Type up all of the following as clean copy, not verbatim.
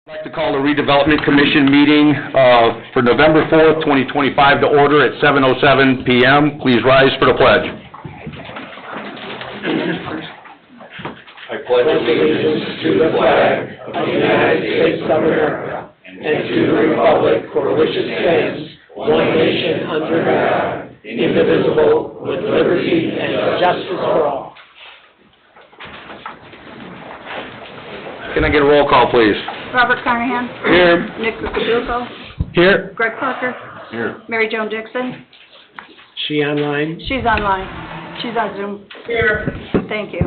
I'd like to call the Redevelopment Commission meeting for November 4th, 2025 to order at 7:07 p.m. Please rise for the pledge. I pledge allegiance to the flag of the United States of America and to the republic for which it stands, one nation under God, indivisible, with liberty and justice for all. Can I get a roll call, please? Robert Carnahan. Here. Nick Caputo. Here. Greg Parker. Here. Mary Jo Dixon. She online? She's online. She's on Zoom. Here. Thank you.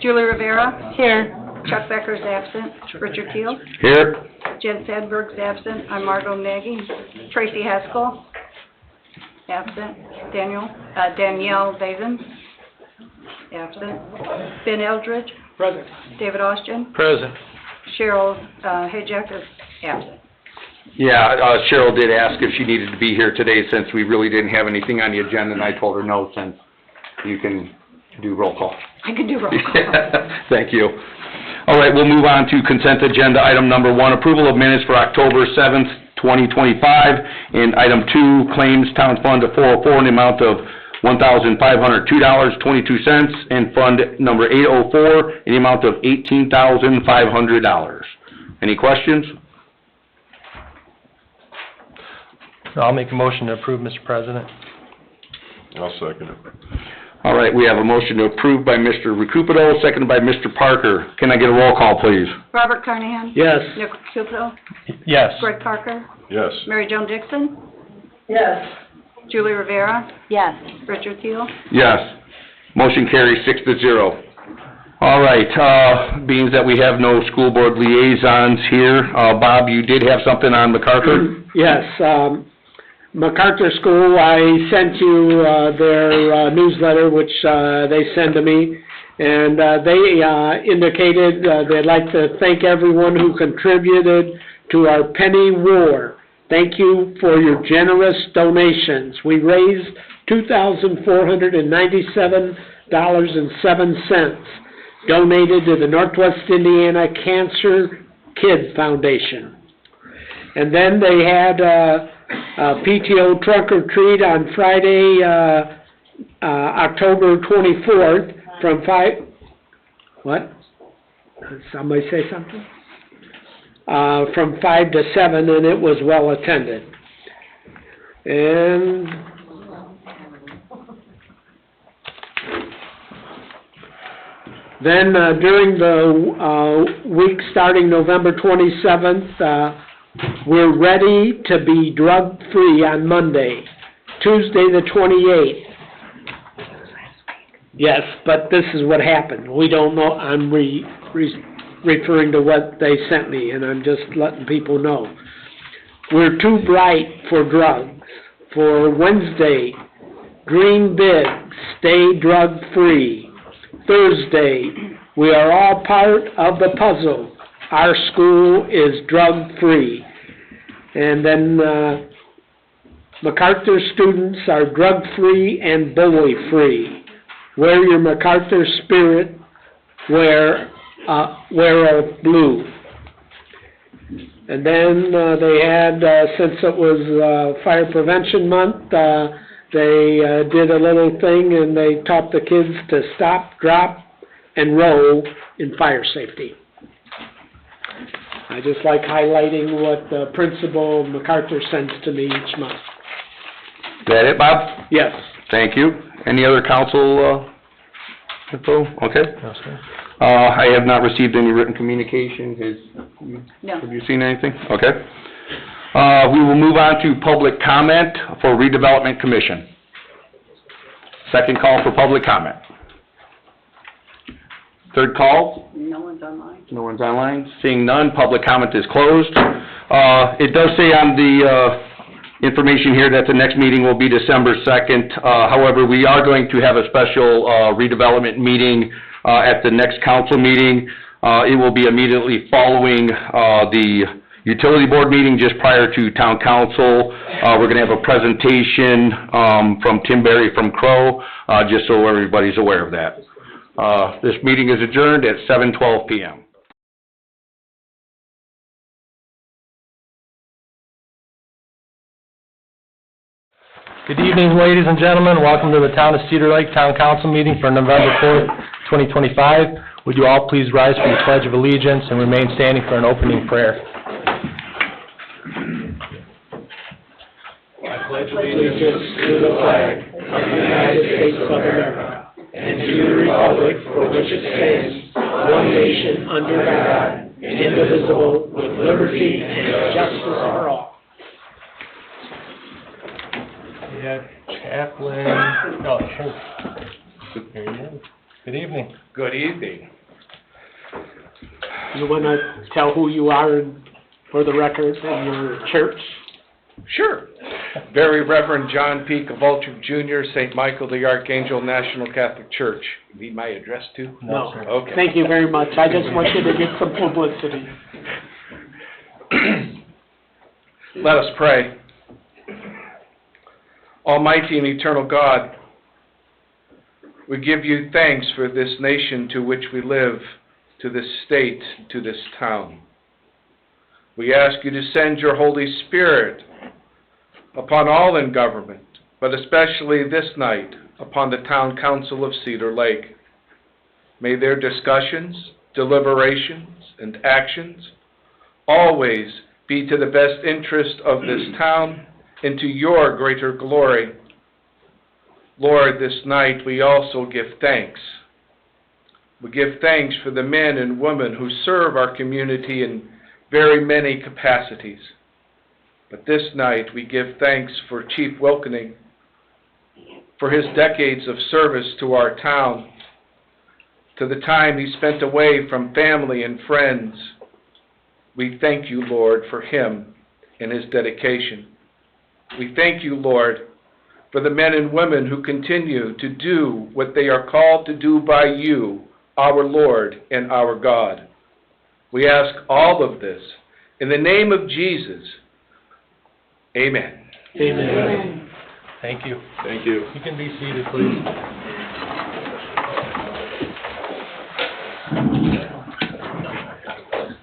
Julie Rivera. Here. Chuck Becker's absent. Richard Teal. Here. Jen Sandberg's absent. I'm Margot Nagy. Tracy Haskell. Absent. Danielle Vazen. Absent. Ben Eldridge. Present. David Austin. Present. Cheryl Hayjack is absent. Yeah, Cheryl did ask if she needed to be here today since we really didn't have anything on the agenda, and I told her no, since you can do roll call. I can do roll call. Thank you. All right, we'll move on to consent agenda. Item number 1, approval of minutes for October 7th, 2025. And item 2, claims town fund of 404 in the amount of $1,502.22, and fund number 804 in the amount of $18,500. Any questions? I'll make a motion to approve, Mr. President. I'll second it. All right, we have a motion to approve by Mr. Recupero, seconded by Mr. Parker. Can I get a roll call, please? Robert Carnahan. Yes. Nick Caputo. Yes. Greg Parker. Yes. Mary Jo Dixon. Yes. Julie Rivera. Yes. Richard Teal. Yes. Motion carries 6-0. All right, being that we have no school board liaisons here, Bob, you did have something on MacArthur? Yes, MacArthur School, I sent you their newsletter, which they send to me, and they indicated they'd like to thank everyone who contributed to our penny war. Thank you for your generous donations. We raised $2,497.07, donated to the Northwest Indiana Cancer Kid Foundation. And then they had a PTO trunk or treat on Friday, October 24th from 5, what? Somebody say something? From 5 to 7, and it was well attended. And then during the week starting November 27th, we're ready to be drug-free on Monday, Tuesday the 28th. Yes, but this is what happened. We don't know. I'm referring to what they sent me, and I'm just letting people know. We're too bright for drugs. For Wednesday, dream big, stay drug-free. Thursday, we are all part of the puzzle. Our school is drug-free. And then MacArthur students are drug-free and bully-free. Wear your MacArthur spirit, wear a blue. And then they had, since it was Fire Prevention Month, they did a little thing and they taught the kids to stop, drop, and roll in fire safety. I just like highlighting what the principal MacArthur sends to me each month. Is that it, Bob? Yes. Thank you. Any other council info? Okay. No, sir. I have not received any written communication. No. Have you seen anything? Okay. We will move on to public comment for Redevelopment Commission. Second call for public comment. Third call? No one's online. No one's online. Seeing none, public comment is closed. It does say on the information here that the next meeting will be December 2nd. However, we are going to have a special redevelopment meeting at the next council meeting. It will be immediately following the utility board meeting just prior to town council. We're going to have a presentation from Tim Berry from Crow, just so everybody's aware of that. This meeting is adjourned at 7:12 p.m. Good evening, ladies and gentlemen. Welcome to the Town of Cedar Lake Town Council meeting for November 4th, 2025. Would you all please rise for the Pledge of Allegiance and remain standing for an opening prayer? I pledge allegiance to the flag of the United States of America and to the republic for which it stands, one nation under God, indivisible, with liberty and justice for all. We have Chaplain, there he is. Good evening. Good evening. You wanna tell who you are for the record and your church? Sure. Very Reverend John P. Kowalczyk Jr., St. Michael the Archangel National Catholic Church. Need my address too? No. sir. Okay. Thank you very much. I just want you to get some publicity. Let us pray. Almighty and eternal God, we give you thanks for this nation to which we live, to this state, to this town. We ask you to send your Holy Spirit upon all in government, but especially this night upon the Town Council of Cedar Lake. May their discussions, deliberations, and actions always be to the best interest of this town and to your greater glory. Lord, this night we also give thanks. We give thanks for the men and women who serve our community in very many capacities. But this night we give thanks for Chief Wilkening, for his decades of service to our town, to the time he spent away from family and friends. We thank you, Lord, for him and his dedication. We thank you, Lord, for the men and women who continue to do what they are called to do by you, our Lord and our God. We ask all of this in the name of Jesus. Amen. Amen. Thank you. Thank you. You can be seated, please.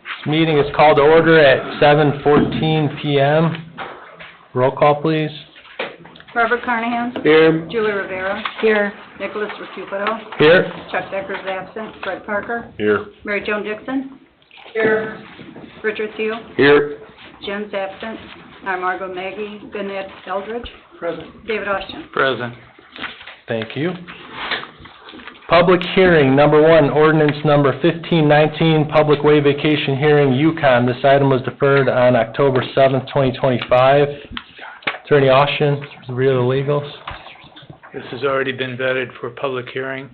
This meeting is called to order at 7:14 p.m. Roll call, please. Robert Carnahan. Here. Julie Rivera. Here. Nicholas Recupero. Here. Chuck Becker's absent. Fred Parker. Here. Mary Jo Dixon. Here. Richard Teal. Here. Jen's absent. I'm Margot Maggie. Gannett Eldridge. Present. David Austin. Present. Thank you. Public hearing, number 1, ordinance number 1519, public way vacation hearing, Yukon. This item was deferred on October 7th, 2025. Attorney Austin, read the legals. This has already been vetted for public hearing.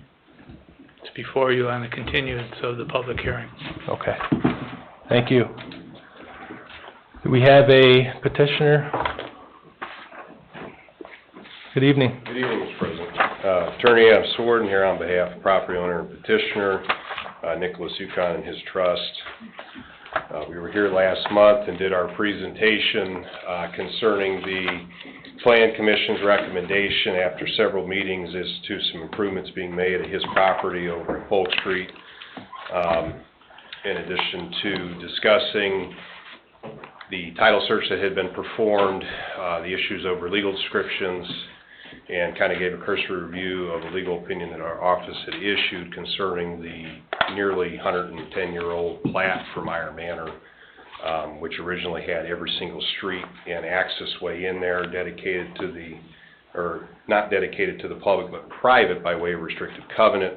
It's before you on the continuance of the public hearing. Okay. Thank you. Do we have a petitioner? Good evening. Good evening, Mr. President. Attorney Adam Sworden here on behalf of property owner and petitioner, Nicholas Yukon and his trust. We were here last month and did our presentation concerning the Plan Commission's recommendation after several meetings as to some improvements being made at his property over at Polk Street. In addition to discussing the title search that had been performed, the issues over legal descriptions, and kind of gave a cursory review of a legal opinion that our office had issued concerning the nearly 110-year-old plat for Meyer Manor, which originally had every single street and access way in there dedicated to the, or not dedicated to the public, but private by way of restricted covenant.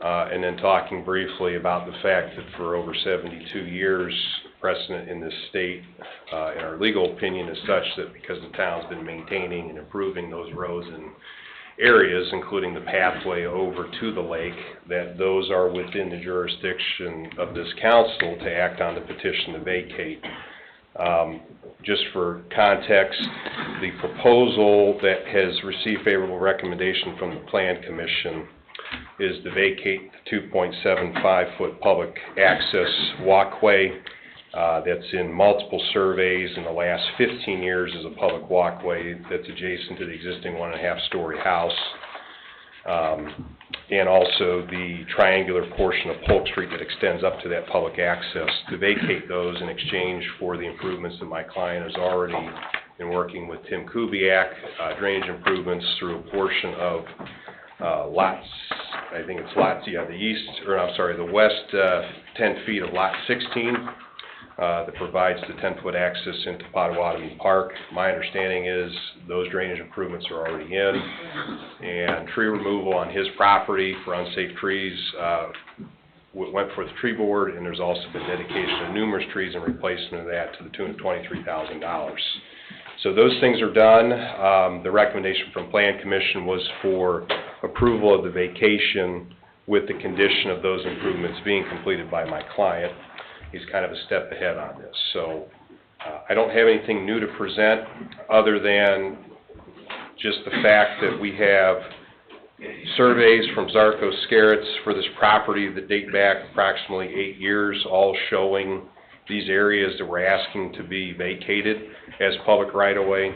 And then talking briefly about the fact that for over 72 years, precedent in this state, in our legal opinion, is such that because the town's been maintaining and improving those roads and areas, including the pathway over to the lake, that those are within the jurisdiction of this council to act on the petition to vacate. Just for context, the proposal that has received favorable recommendation from the Plan Commission is to vacate the 2.75-foot public access walkway that's in multiple surveys in the last 15 years as a public walkway that's adjacent to the existing 1.5-story house. And also the triangular portion of Polk Street that extends up to that public access, to vacate those in exchange for the improvements that my client has already in working with Tim Kubiak, drainage improvements through a portion of lots, I think it's lots, yeah, the west 10 feet of lot 16 that provides the 10-foot access into Potawatomi Park. My understanding is those drainage improvements are already in, and tree removal on his property for unsafe trees went for the tree board, and there's also been dedication of numerous trees and replacement of that to the tune of $23,000. So those things are done. The recommendation from Plan Commission was for approval of the vacation with the condition of those improvements being completed by my client. He's kind of a step ahead on this. So I don't have anything new to present other than just the fact that we have surveys from Zarco Scarrets for this property that date back approximately 8 years, all showing these areas that we're asking to be vacated as public right-of-way.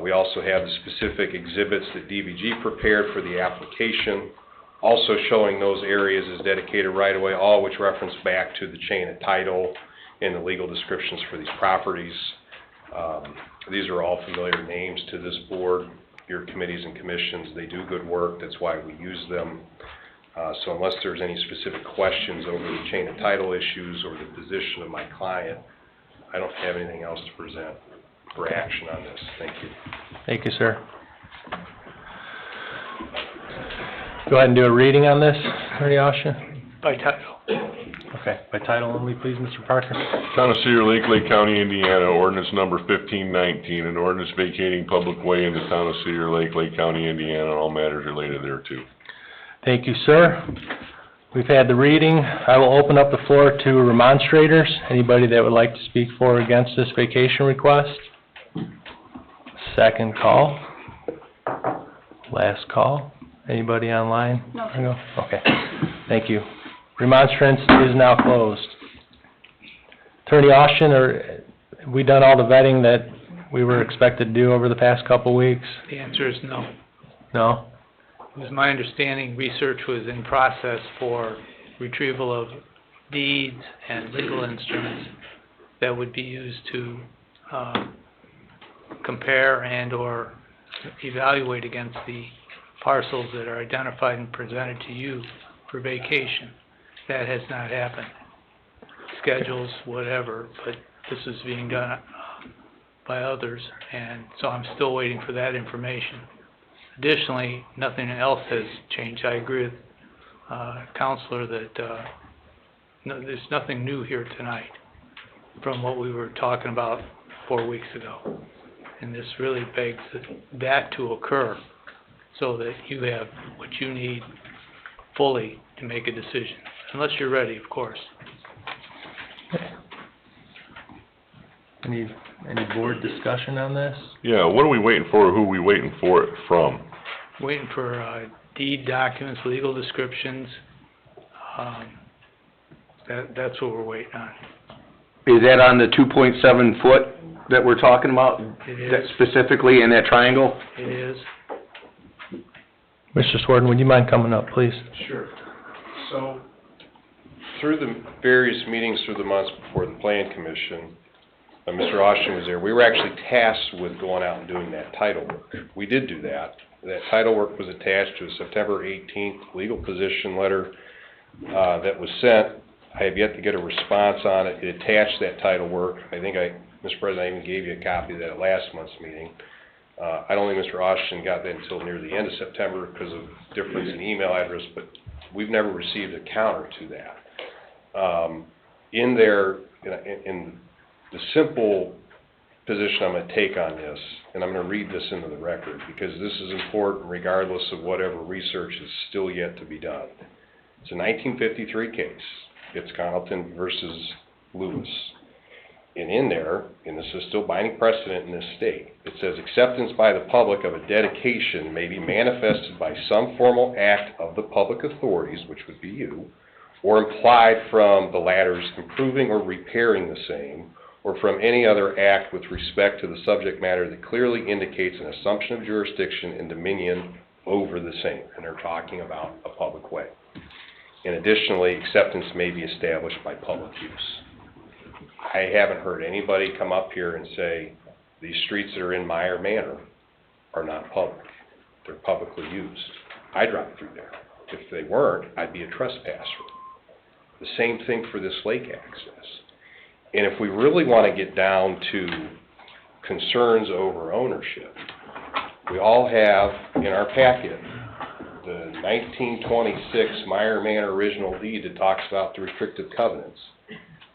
We also have the specific exhibits that DVG prepared for the application, also showing those areas as dedicated right-of-way, all which reference back to the chain of title and the legal descriptions for these properties. These are all familiar names to this board, your committees and commissions. They do good work, that's why we use them. So unless there's any specific questions over the chain of title issues or the position of my client, I don't have anything else to present for action on this. Thank you. Thank you, sir. Go ahead and do a reading on this, Attorney Austin. By title. Okay, by title only, please, Mr. Parker. Town of Cedar Lake, Lake County, Indiana, ordinance number 1519, an ordinance vacating public way in the town of Cedar Lake, Lake County, Indiana, and all matters related thereto. Thank you, sir. We've had the reading. I will open up the floor to remonstrators. Anybody that would like to speak for or against this vacation request? Second call. Last call. Anybody online? No. Okay, thank you. Remonstrance is now closed. Attorney Austin, have we done all the vetting that we were expected to do over the past couple weeks? The answer is no. No? It was my understanding research was in process for retrieval of deeds and legal instruments that would be used to compare and or evaluate against the parcels that are identified and presented to you for vacation. That has not happened. Schedules, whatever, but this is being done by others, and so I'm still waiting for that information. Additionally, nothing else has changed. I agree with Counselor that there's nothing new here tonight from what we were talking about 4 weeks ago. And this really begs that to occur so that you have what you need fully to make a decision. Unless you're ready, of course. Any board discussion on this? Yeah, what are we waiting for, who are we waiting for it from? Waiting for deed documents, legal descriptions. That's what we're waiting on. Is that on the 2.7 foot that we're talking about? It is. That specifically in that triangle? It is. Mr. Sworden, would you mind coming up, please? Sure. So, through the various meetings through the months before the Plan Commission, Mr. Austin was there. We were actually tasked with going out and doing that title work. We did do that. That title work was attached to a September 18th legal position letter that was sent. I have yet to get a response on it. It attached that title work. I think Mr. President, I even gave you a copy of that at last month's meeting. I don't think Mr. Austin got that until near the end of September because of difference in email address, but we've never received a counter to that. In the simple position I'm going to take on this, and I'm going to read this into the record because this is important regardless of whatever research is still yet to be done. It's a 1953 case. It's Connaughton versus Lewis. And in there, and this is still binding precedent in this state, it says acceptance by the public of a dedication may be manifested by some formal act of the public authorities, which would be you, or implied from the latter's improving or repairing the same, or from any other act with respect to the subject matter that clearly indicates an assumption of jurisdiction and dominion over the same. And they're talking about a public way. And additionally, acceptance may be established by public use. I haven't heard anybody come up here and say, These streets that are in Meyer Manor are not public. They're publicly used. I drive through there. If they weren't, I'd be a trespasser. The same thing for this lake access. And if we really want to get down to concerns over ownership, we all have in our packet the 1926 Meyer Manor original deed that talks about the restrictive covenants.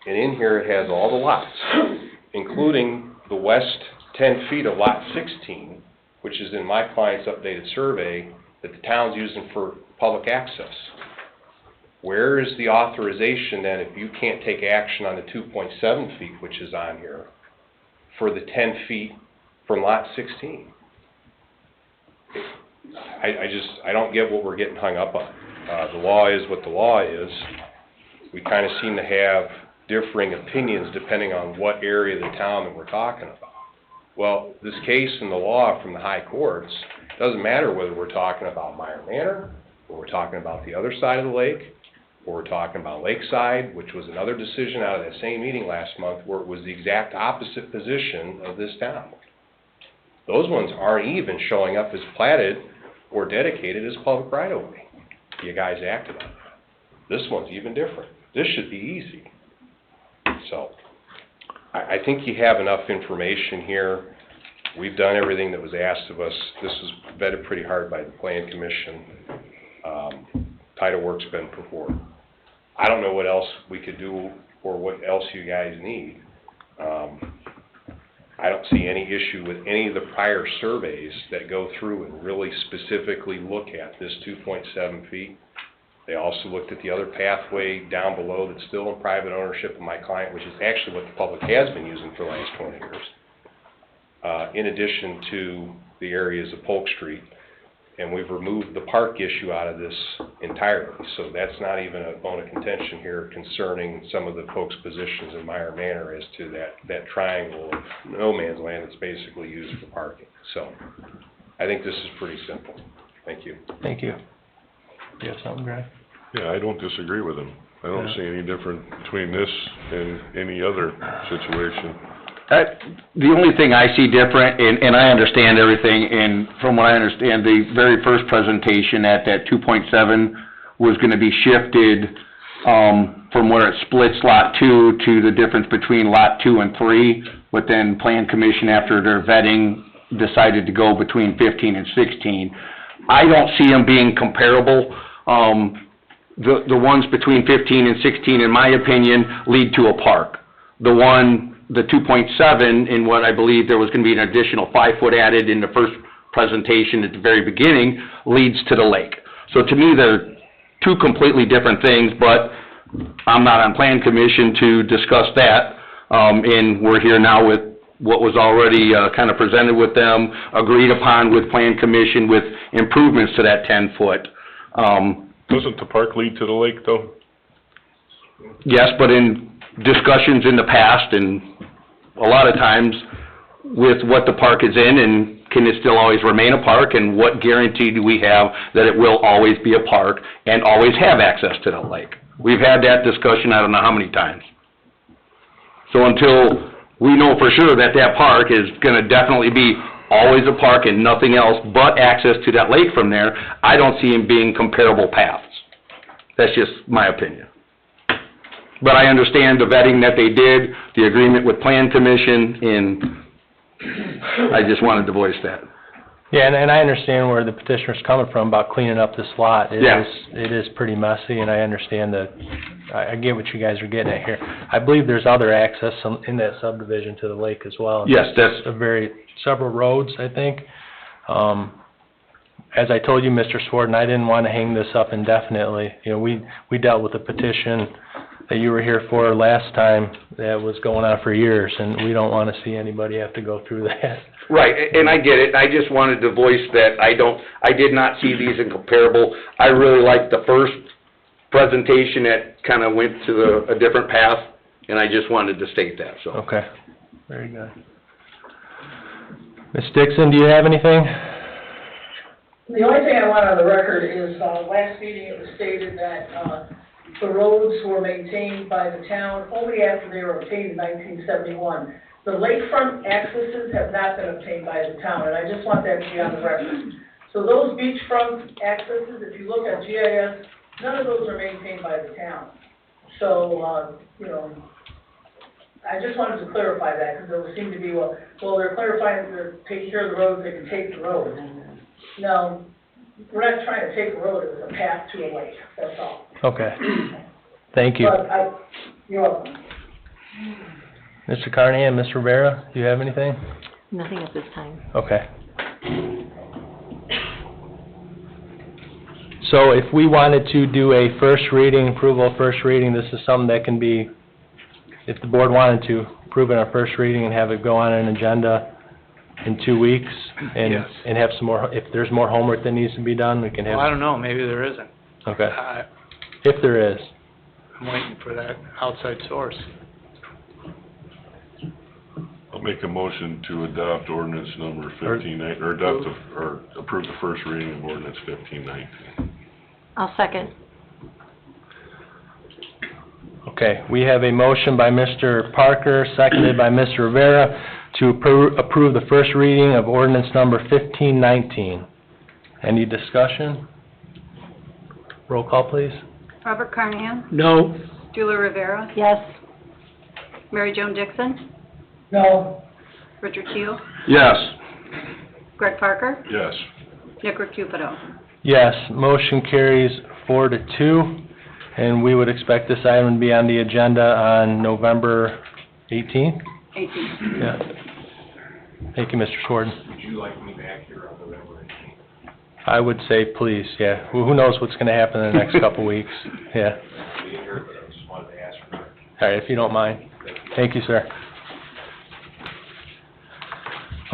And in here it has all the lots, including the west 10 feet of lot 16, which is in my client's updated survey that the town's using for public access. Where is the authorization then if you can't take action on the 2.7 feet, which is on here, for the 10 feet from lot 16? I don't get what we're getting hung up on. The law is what the law is. We kind of seem to have differing opinions depending on what area of the town that we're talking about. Well, this case in the law from the high courts, doesn't matter whether we're talking about Meyer Manor, or we're talking about the other side of the lake, or we're talking about Lakeside, which was another decision out of that same meeting last month where it was the exact opposite position of this town. Those ones aren't even showing up as platted or dedicated as public right-of-way. You guys acted on that. This one's even different. This should be easy. So, I think you have enough information here. We've done everything that was asked of us. This was vetted pretty hard by the Plan Commission. Title work's been performed. I don't know what else we could do or what else you guys need. I don't see any issue with any of the prior surveys that go through and really specifically look at this 2.7 feet. They also looked at the other pathway down below that's still in private ownership of my client, which is actually what the public has been using for the last 20 years, in addition to the areas of Polk Street. And we've removed the park issue out of this entirely. So that's not even a bone of contention here concerning some of the folks' positions in Meyer Manor as to that triangle of no man's land that's basically used for parking. So I think this is pretty simple. Thank you. Thank you. Do you have something, Greg? Yeah, I don't disagree with him. I don't see any different between this and any other situation. The only thing I see different, and I understand everything, and from what I understand, the very first presentation at that 2.7 was gonna be shifted, from where it splits lot 2 to the difference between lot 2 and 3, but then Plan Commission, after their vetting, decided to go between 15 and 16. I don't see them being comparable. The ones between 15 and 16, in my opinion, lead to a park. The 2.7, in what I believe there was gonna be an additional 5 foot added in the first presentation at the very beginning, leads to the lake. So to me, they're two completely different things, but I'm not on Plan Commission to discuss that. And we're here now with what was already, kind of presented with them, agreed upon with Plan Commission with improvements to that 10 foot. Doesn't the park lead to the lake, though? Yes, but in discussions in the past, and a lot of times with what the park is in, and can it still always remain a park, and what guarantee do we have that it will always be a park and always have access to the lake? We've had that discussion I don't know how many times. So until we know for sure that that park is gonna definitely be always a park and nothing else but access to that lake from there, I don't see them being comparable paths. That's just my opinion. But I understand the vetting that they did, the agreement with Plan Commission, and I just wanted to voice that. Yeah, and I understand where the petitioner's coming from about cleaning up this lot. It is pretty messy, and I understand that, I get what you guys are getting at here. I believe there's other access in that subdivision to the lake as well. Yes, that's... several roads, I think. As I told you, Mr. Swarton, I didn't want to hang this up indefinitely. You know, we dealt with a petition that you were here for last time that was going on for years, and we don't want to see anybody have to go through that. Right, and I get it. I just wanted to voice that I did not see these in comparable. I really liked the first presentation that kind of went to a different path, and I just wanted to state that, so. Okay, very good. Ms. Dixon, do you have anything? The only thing I want on the record is, last meeting it was stated that, the roads were maintained by the town only after they were obtained in 1971. The lakefront accesses have not not been obtained by the town, and I just want that to be on the record. So those beachfront accesses, if you look at GIS, none of those are maintained by the town. So, you know, I just wanted to clarify that, because there seemed to be, well, they're clarifying that they're taking care of the roads, they can take the road. No, we're not trying to take the road, it's a path to a lake, that's all. Okay. Thank you. But you're welcome. Mr. Carnahan, Ms. Rivera, do you have anything? Nothing at this time. Okay. So if we wanted to do a first reading, approval of first reading, this is something that can be, if the board wanted to, approve it on first reading and have it go on an agenda in 2 weeks, and, Yes. and have some more, if there's more homework that needs to be done, we can have. Well, I don't know, maybe there isn't. Okay, if there is. I'm waiting for that outside source. I'll make a motion to adopt ordinance number 1519, or adopt, or approve the first reading of ordinance 1519. I'll second. Okay, we have a motion by Mr. Parker, seconded by Mr. Rivera, to approve the first reading of ordinance number 1519. Any discussion? Roll call, please. Robert Carnahan? No. Julie Rivera? Yes. Mary Jo Dixon? No. Richard Keel? Yes. Greg Parker? Yes. Nick Cupido? Yes, motion carries 4-2, and we would expect this item to be on the agenda on November 18th? 18. Yeah. Thank you, Mr. Schwarden. Would you like me back here on November 18th? I would say please, yeah. Who knows what's gonna happen in the next couple weeks, yeah. I'll be here, but I just wanted to ask for that. All right, if you don't mind. Thank you, sir.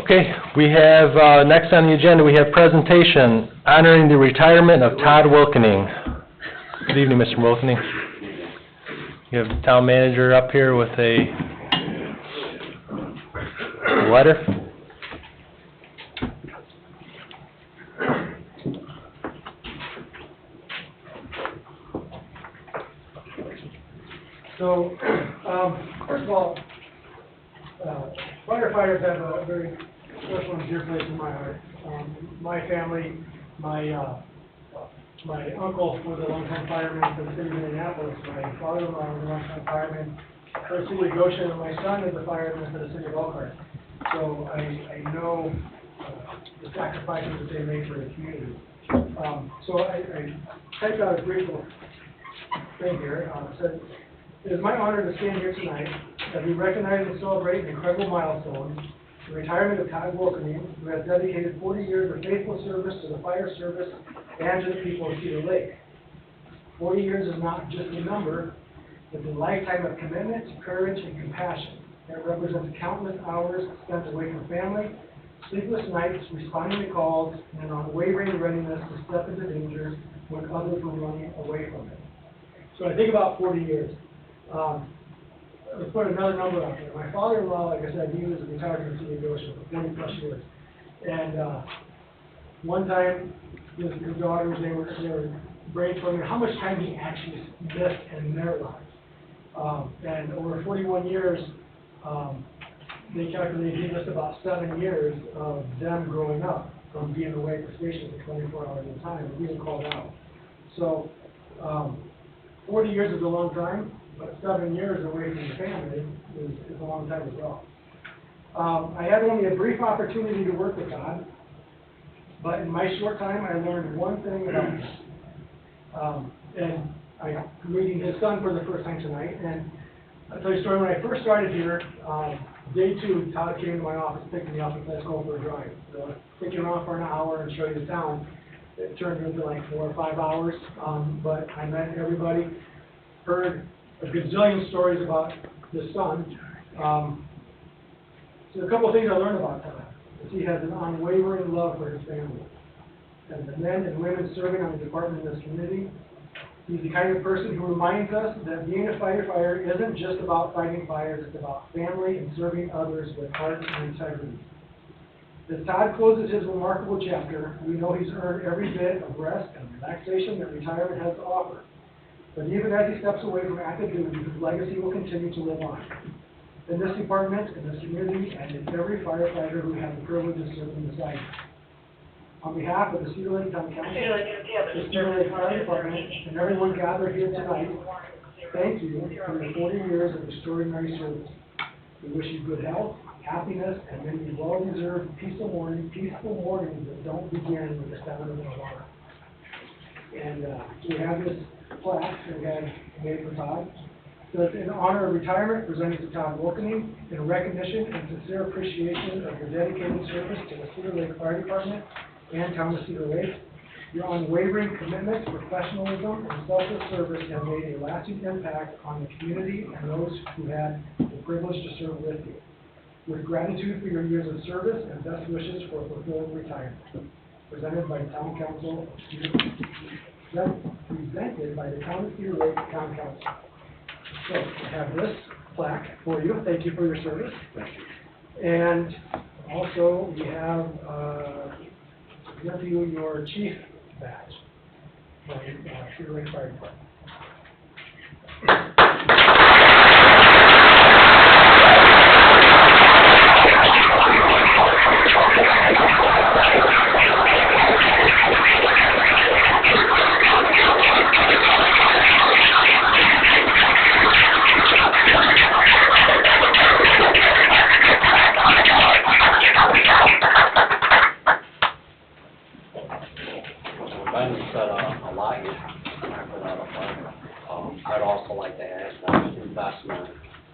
Okay, we have, next on the agenda, we have presentation honoring the retirement of Todd Wilkening. Good evening, Mr. Wilkening. You have the town manager up here with a letter. So, first of all, firefighters have a very special and dear place in my heart. My family, my uncle was a longtime fireman for the city of Minneapolis. My father-in-law was a longtime fireman for the city of Goshen, and my son is a fireman for the city of Elkhart. So I know the sacrifices that they made for the community. So I typed out a brief little thing here. It said, "It is my honor to stand here tonight as we recognize and celebrate an incredible milestone, the retirement of Todd Wilkening, who has dedicated 40 years of faithful service to the fire service and to the people of Cedar Lake. 40 years is not just a number, it's a lifetime of commitment, courage, and compassion. It represents countless hours spent away from family, sleepless nights, responding to calls, and an unwavering readiness to step into danger when others were running away from it." So I think about 40 years. Let's put another number out there. My father-in-law, like I said, he was retired from the city of Goshen for 40-plus years. And one time, his daughters, they were brainstorming how much time he actually missed in their lives. And over 41 years, they calculated he missed about 7 years of them growing up from being away at the station for 24 hours at a time and being called out. So 40 years is a long time, but 7 years away from the family is a long time as well. I had only a brief opportunity to work with Todd, but in my short time, I learned one thing about him. And I'm meeting his son for the first time tonight, and I'll tell you a story. When I first started here, day 2, Todd came to my office, picked me up, and said, "Let's go for a drive." So I took him around for an hour and showed you the town. It turned into like 4 or 5 hours, but I met everybody, heard a gazillion stories about his son. So a couple of things I learned about Todd is he has an unwavering love for his family. And the men and women serving on the department in this community, he's the kind of person who reminds us that being a firefighter isn't just about fighting fires, it's about family and serving others with heart and integrity. As Todd closes his remarkable chapter, we know he's earned every bit of rest and relaxation that retirement has to offer. But even as he steps away from active duty, his legacy will continue to live on. in this department, in this community, and in every firefighter who has the privilege of serving beside me. On behalf of the Cedar Lake Town Council, the Cedar Lake Fire Department, and everyone gathered here tonight, thank you for your 40 years of extraordinary service. We wish you good health, happiness, and many well-deserved peaceful mornings that don't begin with the sound of an alarm. And we have this plaque that we had made for Todd. So it's in honor of retirement, presented to Todd Wilkening, in recognition and sincere appreciation of your dedicated service to the Cedar Lake Fire Department and Town of Cedar Lake. Your unwavering commitment, professionalism, and selfless service have made a lasting impact on the community and those who had the privilege to serve with you. With gratitude for your years of service and best wishes for a fulfilled retirement. Presented by Town Council of Cedar Lake. Presented by the Town of Cedar Lake Town Council. So, I have this plaque for you. Thank you for your service. Thank you. And also, we have, give you your chief badge from Cedar Lake Fire Department. I'd also like to add that investment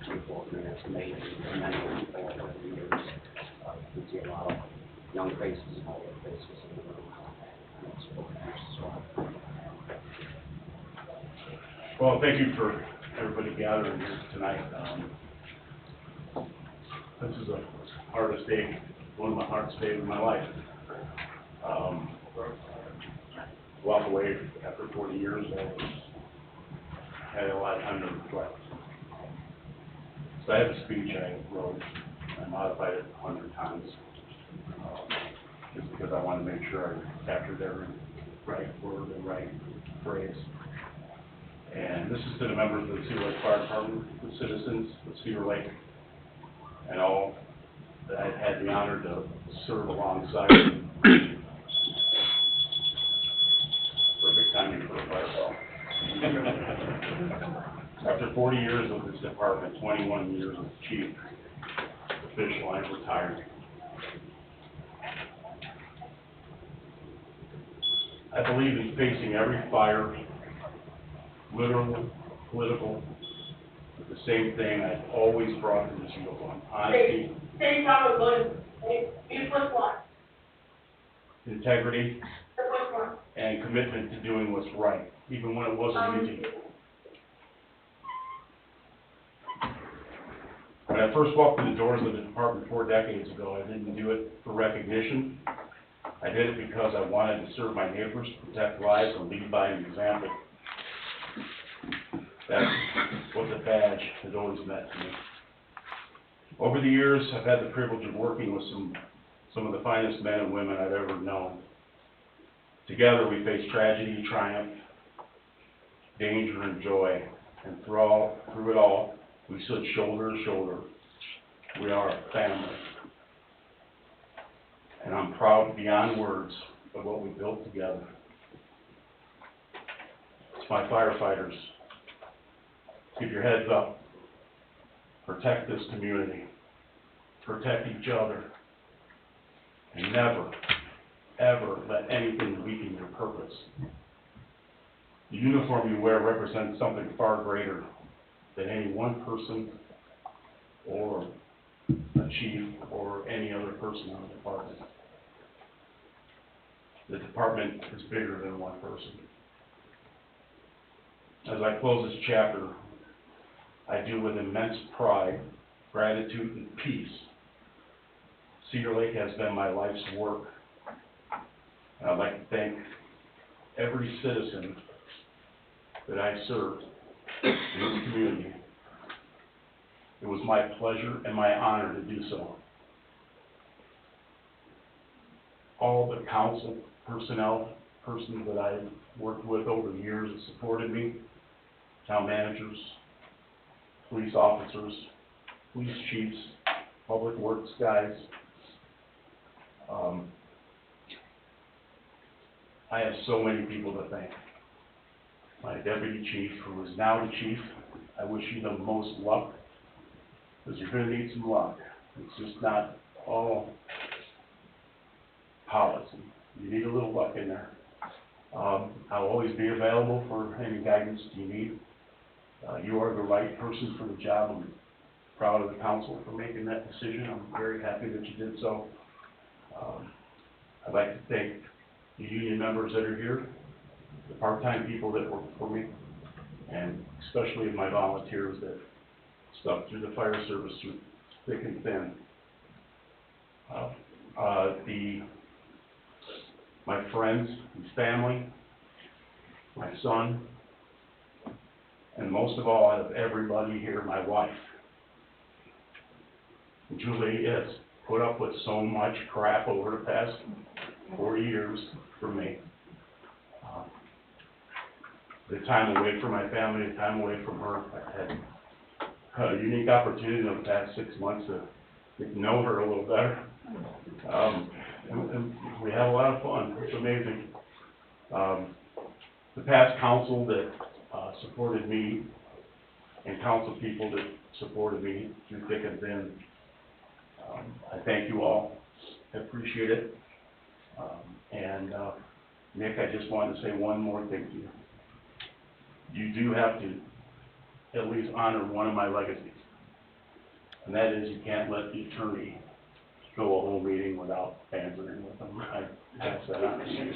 that's made in many people over the years. We see a lot of young faces and older faces in the room. Well, thank you for everybody gathering here tonight. This is the hardest day, one of my hardest days of my life. Walk away after 40 years, I had a lot of time to reflect. So I have a speech I wrote, I modified it 100 times, just because I wanted to make sure I captured every right word and right phrase. And this is to the members of the Cedar Lake Fire Department, the citizens of Cedar Lake, and all that I've had the honor to serve alongside. Perfect timing for a fire call. After 40 years with this department, 21 years as chief official, I'm retired. I believe in facing every fire, literal, political, with the same thing I've always brought to this uniform: honesty, integrity, and commitment to doing what's right, even when it wasn't easy. When I first walked through the doors of the department 4 decades ago, I didn't do it for recognition. I did it because I wanted to serve my neighbors, protect lives, and lead by an example. That's what the badge has always meant to me. Over the years, I've had the privilege of working with some of the finest men and women I've ever known. Together, we face tragedy, triumph, danger, and joy. And through it all, we stood shoulder to shoulder. We are a family. And I'm proud beyond words of what we built together. It's my firefighters. Keep your heads up. Protect this community. Protect each other. And never, ever let anything weaken your purpose. The uniform you wear represents something far greater than any one person or a chief or any other person in the department. The department is bigger than one person. As I close this chapter, I do with immense pride, gratitude, and peace. Cedar Lake has been my life's work. And I'd like to thank every citizen that I've served in this community. It was my pleasure and my honor to do so. All the council personnel, persons that I've worked with over the years that supported me, town managers, police officers, police chiefs, public works guys. I have so many people to thank. My deputy chief, who is now the chief, I wish you the most luck, because you're gonna need some luck. It's just not all policy. You need a little luck in there. I'll always be available for any guidance you need. You are the right person for the job. I'm proud of the council for making that decision. I'm very happy that you did so. I'd like to thank the union members that are here, the part-time people that work for me, and especially my volunteers that stuck through the fire service through thick and thin. My friends and family, my son, and most of all, out of everybody here, my wife. Julie has put up with so much crap over the past 4 years for me. The time away from my family, the time away from her, I had a unique opportunity in the past 6 months to get to know her a little better. And we had a lot of fun. It's amazing. The past council that supported me and council people that supported me through thick and thin, I thank you all. I appreciate it. Nick, I just wanted to say one more thing to you. You do have to at least honor one of my legacies, and that is you can't let the attorney go a whole meeting without answering with them. I pass that on to you.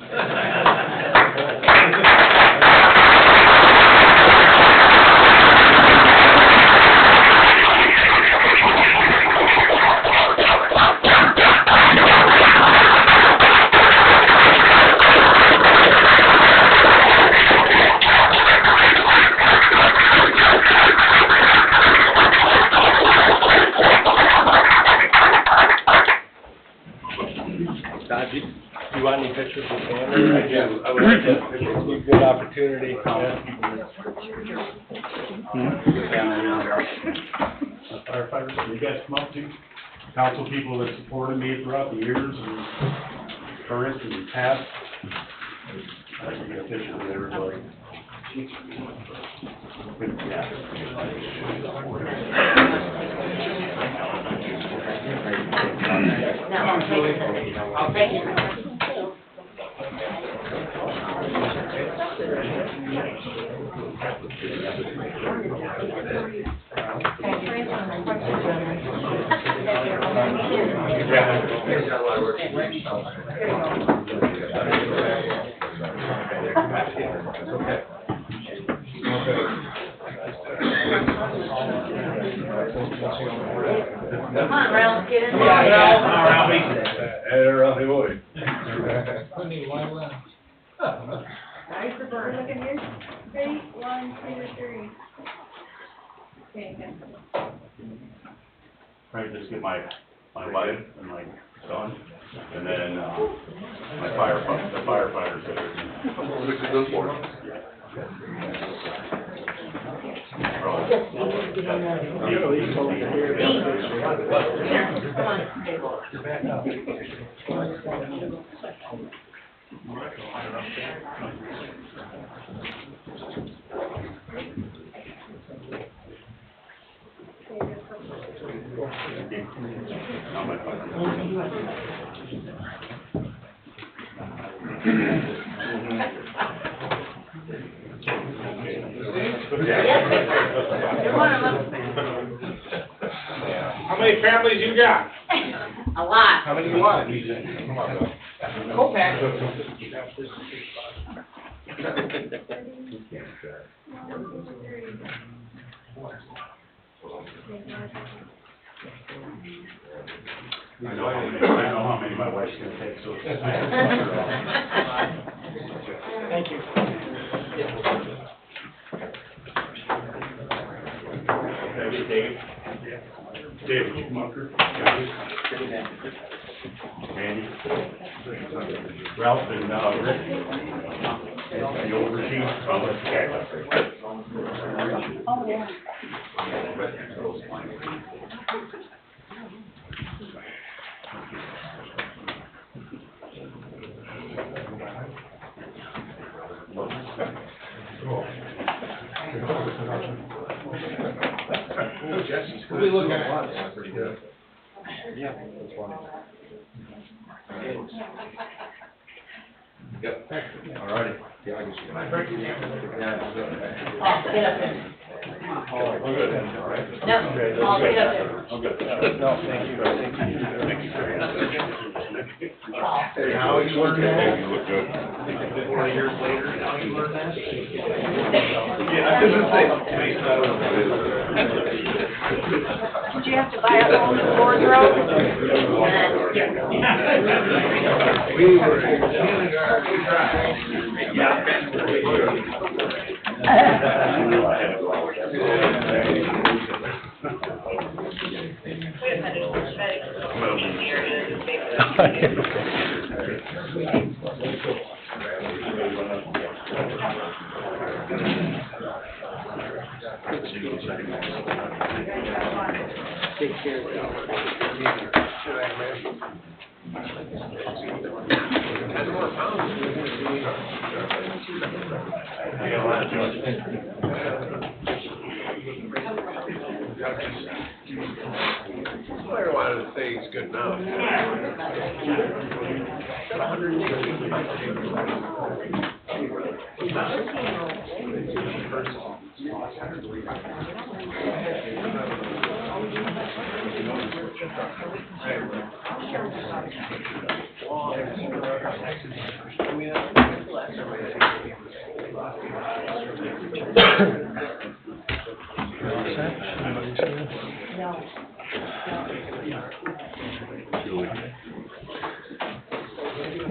Do you want any pictures with family? I do. I would like to have pictures. It'd be a good opportunity. Firefighters, you guys come up to, council people that supported me throughout the years and current and past. I can get a picture with everybody. I'll take you. Come on, Ralph, get in there. Ralphie boy. Nice for burn. Look at here. Ready? 1, 2, 3. Okay, good. Right, just get my wife and my son, and then, the firefighters there. This is good for us. How many families you got? A lot. How many you want? Co-pack. I know how many my wife's gonna take, so. Thank you. Dave? David, you come up here. Randy. Ralph and, Rick. The old regime. We look at it. Pretty good. Yeah, that's funny. Yep. All righty. Yeah, I can see that. Yeah. I'm good. All right. No, I'll get up there. I'm good. No, thank you. Thank you. Hey, how you learned that? You look good. 40 years later, now you learned that? Yeah, I didn't say. Did you have to buy a home in Wardrobe? I wanted to say he's good now.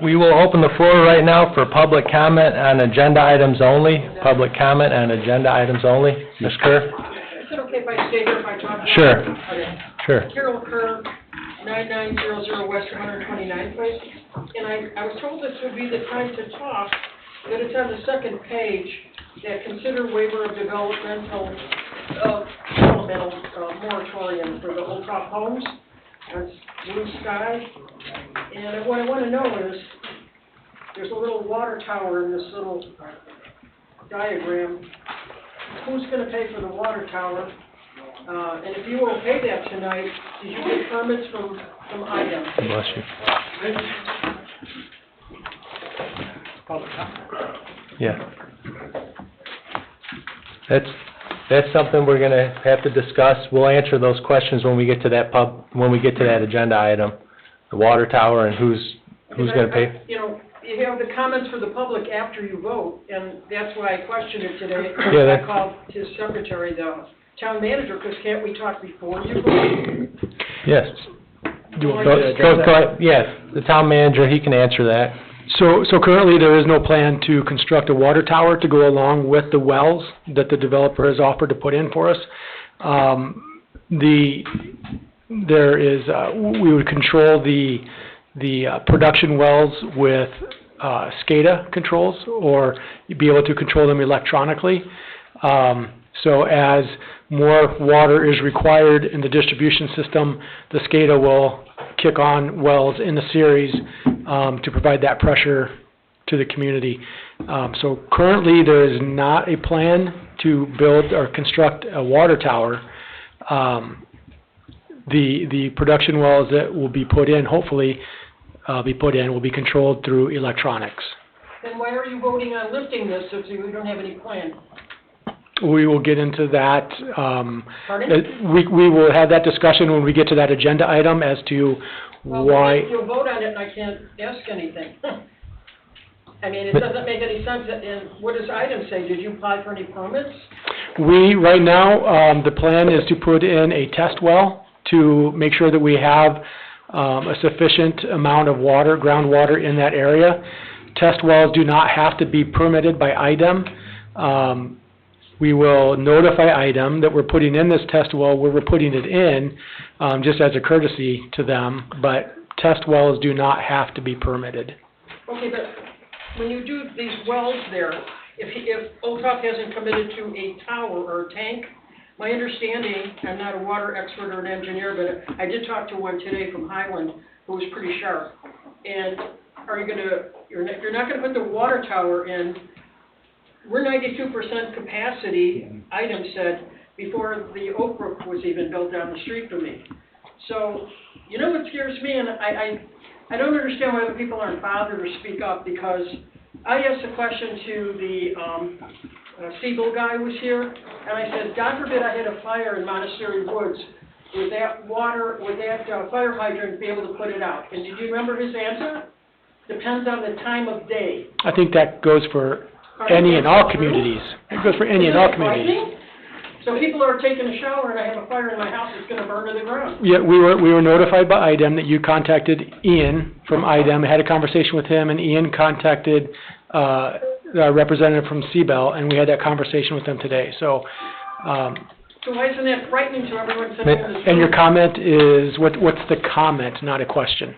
We will open the floor right now for public comment on agenda items only. Public comment on agenda items only. Ms. Kerr? Is it okay if I stay here if I talk? Sure. Okay. Sure. Carol Kerr, 9900 West 129th Place. And I was told this would be the time to talk, that it's on the second page, that consider waiver of developmental moratorium for the old top homes. That's blue sky. And what I want to know is, there's a little water tower in this little diagram. Who's going to pay for the water tower? And if you will pay that tonight, did you get permits from IDEM? Bless you. Yeah. That's something we're gonna have to discuss. We'll answer those questions when we get to that agenda item, the water tower and who's gonna pay. You know, you have the comments for the public after you vote, and that's why I questioned it today. Yeah, I called his secretary, the town manager, because can't we talk before you vote? Yes. Do you want me to address that? Yes, the town manager, he can answer that. So currently, there is no plan to construct a water tower to go along with the wells that the developer has offered to put in for us. We would control the production wells with SCADA controls, or you'd be able to control them electronically. So as more water is required in the distribution system, the SCADA will kick on wells in the series to provide that pressure to the community. So currently, there is not a plan to build or construct a water tower. The production wells that will be put in, hopefully will be controlled through electronics. Then why are you voting on lifting this if you don't have any plan? We will get into that. Pardon? We will have that discussion when we get to that agenda item as to Well, why. you'll vote on it and I can't ask anything. I mean, it doesn't make any sense, and what does item say? Did you apply for any permits? Right now, the plan is to put in a test well to make sure that we have a sufficient amount of water, groundwater in that area. Test wells do not have to be permitted by IDEM. we will notify IDEM that we're putting in this test well where we're putting it in, just as a courtesy to them, but test wells do not have to be permitted. Okay, but when you do these wells there, if OTOP hasn't committed to a tower or a tank, my understanding, I'm not a water expert or an engineer, but I did talk to one today from Highland who was pretty sharp. And are you gonna, you're not gonna put the water tower in, we're 92% capacity, item said, before the Oak Brook was even built down the street from me. So, you know what scares me, and I don't understand why other people aren't bothered or speak up, because I asked a question to the Siebel guy who was here, and I said, God forbid I had a fire in Monastery Woods, would that fire hydrant be able to put it out? And did you remember his answer? Depends on the time of day. I think that goes for any and all communities. It goes for any and all communities. So people are taking a shower and I have a fire in my house that's gonna burn to the ground. Yeah, we were notified by IDEM that you contacted Ian from IDEM, had a conversation with him, and Ian contacted, a representative from Seabell, and we had that conversation with them today, so, So why isn't that frightening to everyone sitting in this room? and your comment is, what's the comment, not a question?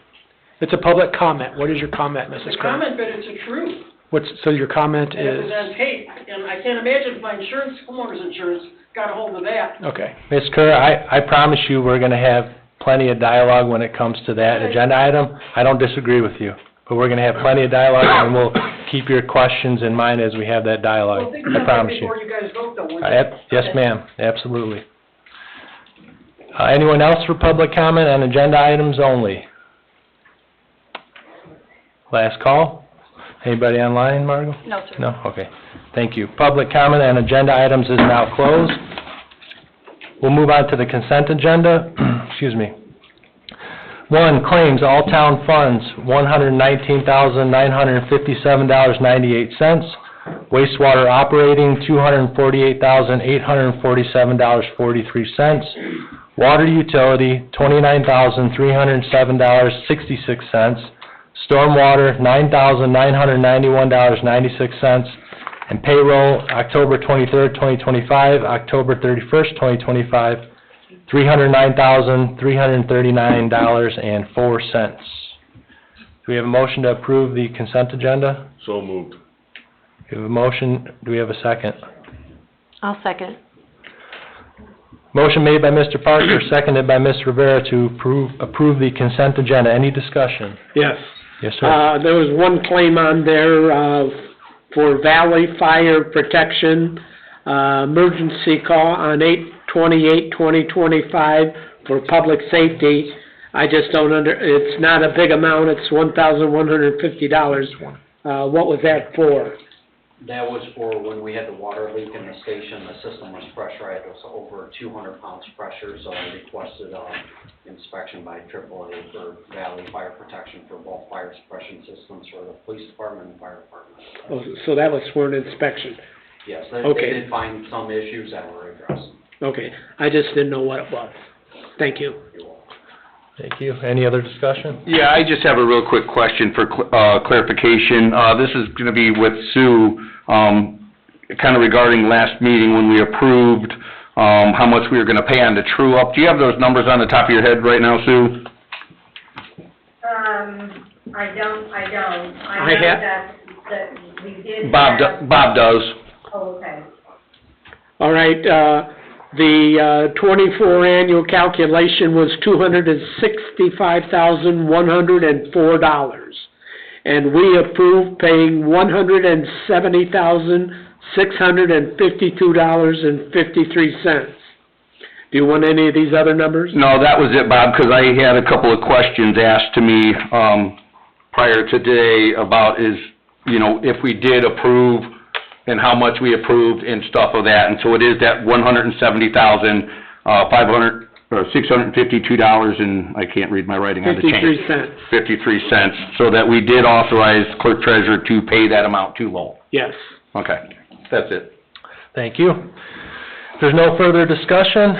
It's a public comment. What is your comment, Mrs. It's a Kern? comment, but it's a truth. So your comment And it is, was on tape, and I can't imagine if my homeowner's insurance got a hold of that. okay. Ms. Kerr, I promise you, we're gonna have plenty of dialogue when it comes to that agenda item. I don't disagree with you, but we're gonna have plenty of dialogue, and we'll keep your questions in mind as we have that dialogue. Well, think I about that promise you. before you guys vote, though, wouldn't you? Yes, ma'am, absolutely. Anyone else for public comment on agenda items only? Last call? Anybody online, Margot? No, sir. No? Okay. Thank you. Public comment on agenda items is now closed. We'll move on to the consent agenda. Excuse me. 1, claims, all town funds, $119,957.98. Wastewater operating, $248,847.43. Water utility, $29,307.66. Stormwater, $9,991.96, and payroll, October 23rd, 2025, October 31st, 2025, $309,339.04. Do we have a motion to approve the consent agenda? So moved. We have a motion, do we have a second? I'll second. Motion made by Mr. Parker, seconded by Ms. Rivera to approve the consent agenda. Any discussion? Yes. Yes, sir. There was one claim on there, for Valley Fire Protection, emergency call on 8/28/2025 for public safety. I just don't it's not a big amount, it's $1,150. What was that for? That was for when we had the water leak in the station, the system was pressurized, it was over 200 pounds pressure, so I requested, inspection by AAA for Valley Fire Protection for both fire suppression systems for the police department and fire department. Oh, so that was for an inspection? Yes, Okay. they did find some issues that were addressed. Okay, I just didn't know what it was. Thank you. Thank you. Any other discussion? Yeah, I just have a real quick question for clarification. This is gonna be with Sue, kind of regarding last meeting when we approved, how much we were gonna pay on the true-up. Do you have those numbers on the top of your head right now, Sue? I don't. I know have- that we did. Bob does. Oh, okay. All right, the 24 annual calculation was $265,104. And we approved paying $170,652.53. Do you want any of these other numbers? No, that was it, Bob, because I had a couple of questions asked to me, prior to today about if we did approve and how much we approved and stuff of that. And so it is that $170,652 and I can't read my writing on the change. 53 cents. 53 cents, so that we did authorize clerk treasurer to pay that amount to Lowell. Yes. Okay, that's it. Thank you. If there's no further discussion,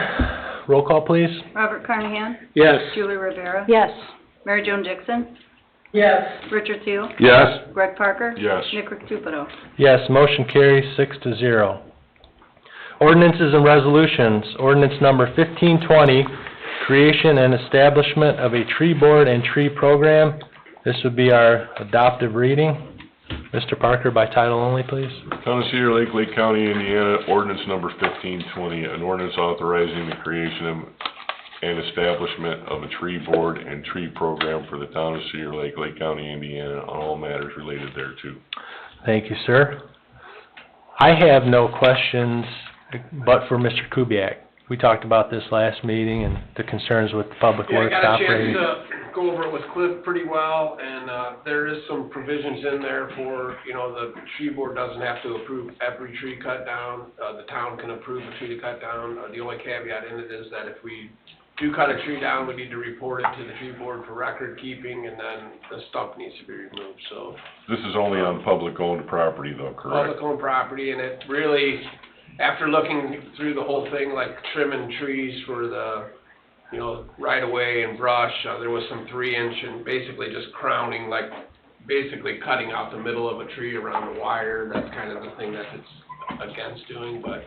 roll call, please. Robert Carnahan? Yes. Julie Rivera? Yes. Mary Jo Dixon? Yes. Richard Seal? Yes. Greg Parker? Yes. Nick Recupero? Yes, motion carries 6-0. Ordinances and resolutions, ordinance number 1520, creation and establishment of a tree board and tree program. This would be our adoptive reading. Mr. Parker, by title only, please. Town of Cedar Lake, Lake County, Indiana, ordinance number 1520, an ordinance authorizing the creation and establishment of a tree board and tree program for the town of Cedar Lake, Lake County, Indiana, on all matters related thereto. Thank you, sir. I have no questions but for Mr. Kubiak. We talked about this last meeting and the concerns with the public works operating. Yeah, I got a chance to go over it with Cliff pretty well, and, there is some provisions in there for, you know, the tree board doesn't have to approve every tree cut down. The town can approve a tree to cut down. The only caveat in it is that if we do cut a tree down, we need to report it to the tree board for record keeping, and then the stump needs to be removed, so. This is only on public-owned property though, correct? Public-owned property, and it really, after looking through the whole thing, like trimming trees for the, you know, right-of-way and brush, there was some 3-inch and basically just crowning, like, basically cutting out the middle of a tree around the wire. That's kind of the thing that it's against doing, but,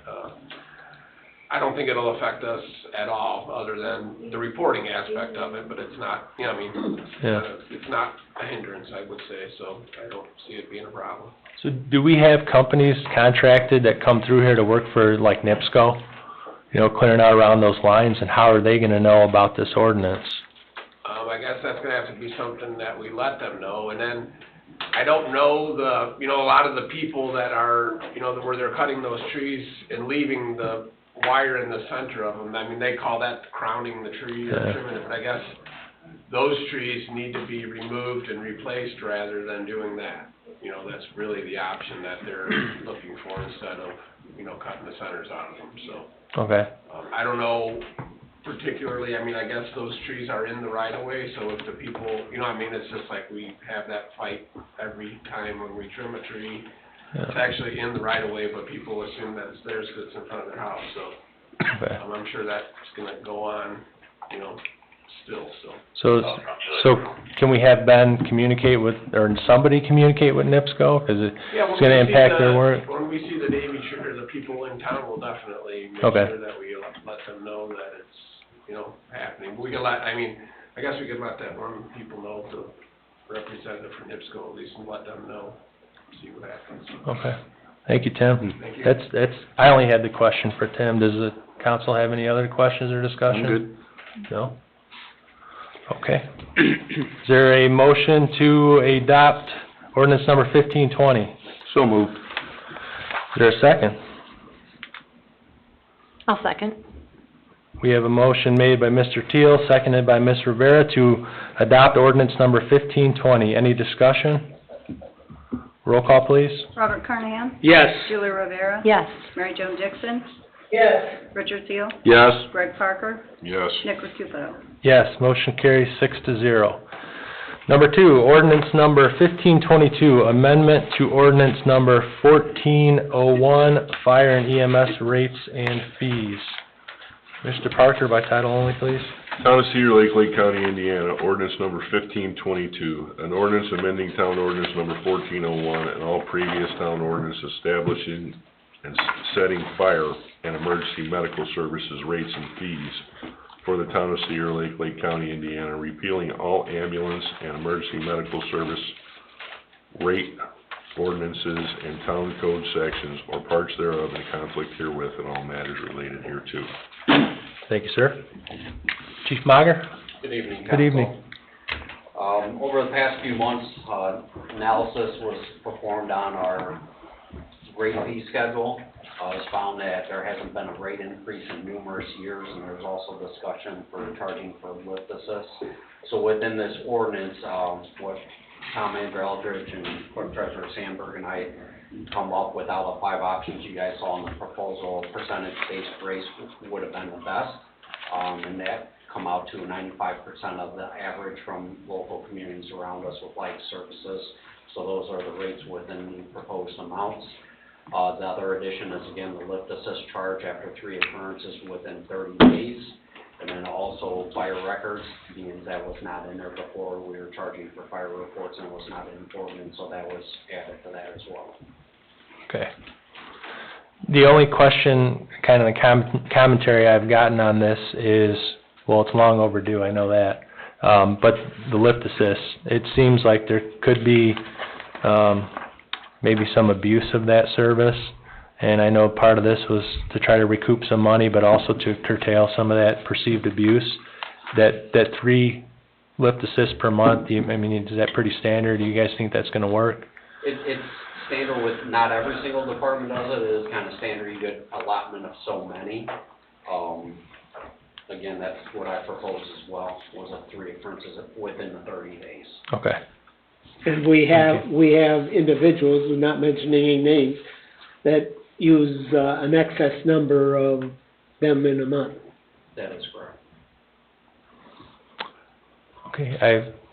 I don't think it'll affect us at all, other than the reporting aspect of it, but it's not, you know, I mean, it's not a hindrance, I would say, so I don't see it being a problem. So do we have companies contracted that come through here to work for, like, NIPSCO? You know, clearing out around those lines, and how are they gonna know about this ordinance? I guess that's gonna have to be something that we let them know, and then, I don't know you know, a lot of the people that are, you know, where they're cutting those trees and leaving the wire in the center of them, I mean, they call that crowning the tree or trimming it, but I guess those trees need to be removed and replaced rather than doing that. You know, that's really the option that they're looking for instead of, you know, cutting the centers out of them, so. Okay. I don't know particularly, I mean, I guess those trees are in the right of way, so if the people, you know, I mean, it's just like we have that fight every time when we trim a tree. It's actually in the right of way, but people assume that it's theirs because it's in front of their house, so. Okay. I'm sure that's gonna go on, you know, still, so. So can we have Ben communicate with, or somebody communicate with NIPSCO? Cause it's gonna impact their work? When we see the Navy or the people in town, we'll definitely make Okay. sure that we let them know that it's, you know, happening. We can let, I mean, I guess we could let that one people know, the representative from NIPSCO at least, and let them know, see what happens. Okay. Thank you, Tim. Thank you. That's, I only had the question for Tim. Does the council have any other questions or discussion? I'm good. No? Okay. Is there a motion to adopt ordinance number 1520? So moved. Is there a second? I'll second. We have a motion made by Mr. Teal, seconded by Ms. Rivera to adopt ordinance number 1520. Any discussion? Roll call, please. Robert Carnahan? Yes. Julie Rivera? Yes. Mary Jo Dixon? Yes. Richard Seal? Yes. Greg Parker? Yes. Nick Rakupo? Yes, motion carries 6-0. Number 2, ordinance number 1522, amendment to ordinance number 1401, fire and EMS rates and fees. Mr. Parker, by title only, please. Town of Cedar Lake, Lake County, Indiana, ordinance number 1522, an ordinance amending town ordinance number 1401 and all previous town ordinance establishing and setting fire and emergency medical services rates and fees for the town of Cedar Lake, Lake County, Indiana, repealing all ambulance and emergency medical service rate ordinances and town code sections or parts thereof in conflict herewith and all matters related hereto. Thank you, sir. Chief Mager? Good evening, Good Council. evening. Over the past few months, analysis was performed on our rate fee schedule. It's found that there hasn't been a rate increase in numerous years, and there's also discussion for charging for lift assist. So within this ordinance, what Tom Andrew Eldridge and Clerk Treasurer Sandberg and I come up with out of the 5 options you guys saw in the proposal, percentage-based rates would have been the best, and that come out to 95% of the average from local communities around us with like services. So those are the rates within the proposed amounts. The other addition is, again, the lift assist charge after 3 occurrences within 30 days. And then also fire records, being that was not in there before, we were charging for fire reports and it was not in ordinance, so that was added to that as well. Okay. The only question, kind of the commentary I've gotten on this is, well, it's long overdue, I know that. But the lift assist, it seems like there could be, maybe some abuse of that service. And I know part of this was to try to recoup some money, but also to curtail some of that perceived abuse. That 3 lift assists per month, is that pretty standard? Do you guys think that's gonna work? It's standard with, not every single department does it. It is kind of standard, you get allotment of so many. Again, that's what I proposed as well, was a 3 occurrences within the 30 days. Okay. And we have individuals, we're not mentioning any names, that use, an excess number of them in a month. That is correct. Okay,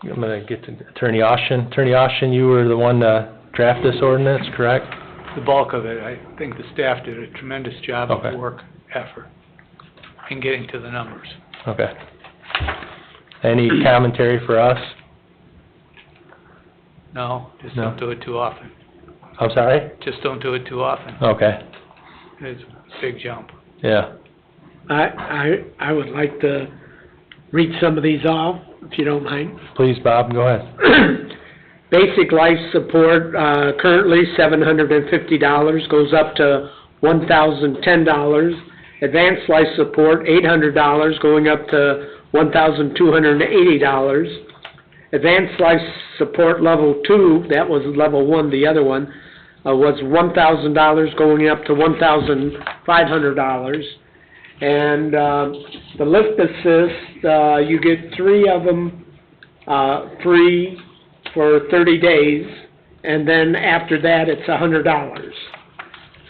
I'm gonna get to Attorney Austin. Attorney Austin, you were the one to draft this ordinance, correct? The bulk of it, I think the staff did a tremendous job Okay. of work, effort in getting to the numbers. Okay. Any commentary for us? No, just No. don't do it too often. I'm sorry? Just don't do it too often. Okay, It's a big jump. yeah. I would like to read some of these off, if you don't mind. Please, Bob, go ahead. Basic life support, currently $750, goes up to $1,010. Advanced life support, $800, going up to $1,280. Advanced life support level 2, that was level 1, the other one, was $1,000, going up to $1,500. And the lift assist, you get 3 of them free for 30 days, and then after that, it's $100.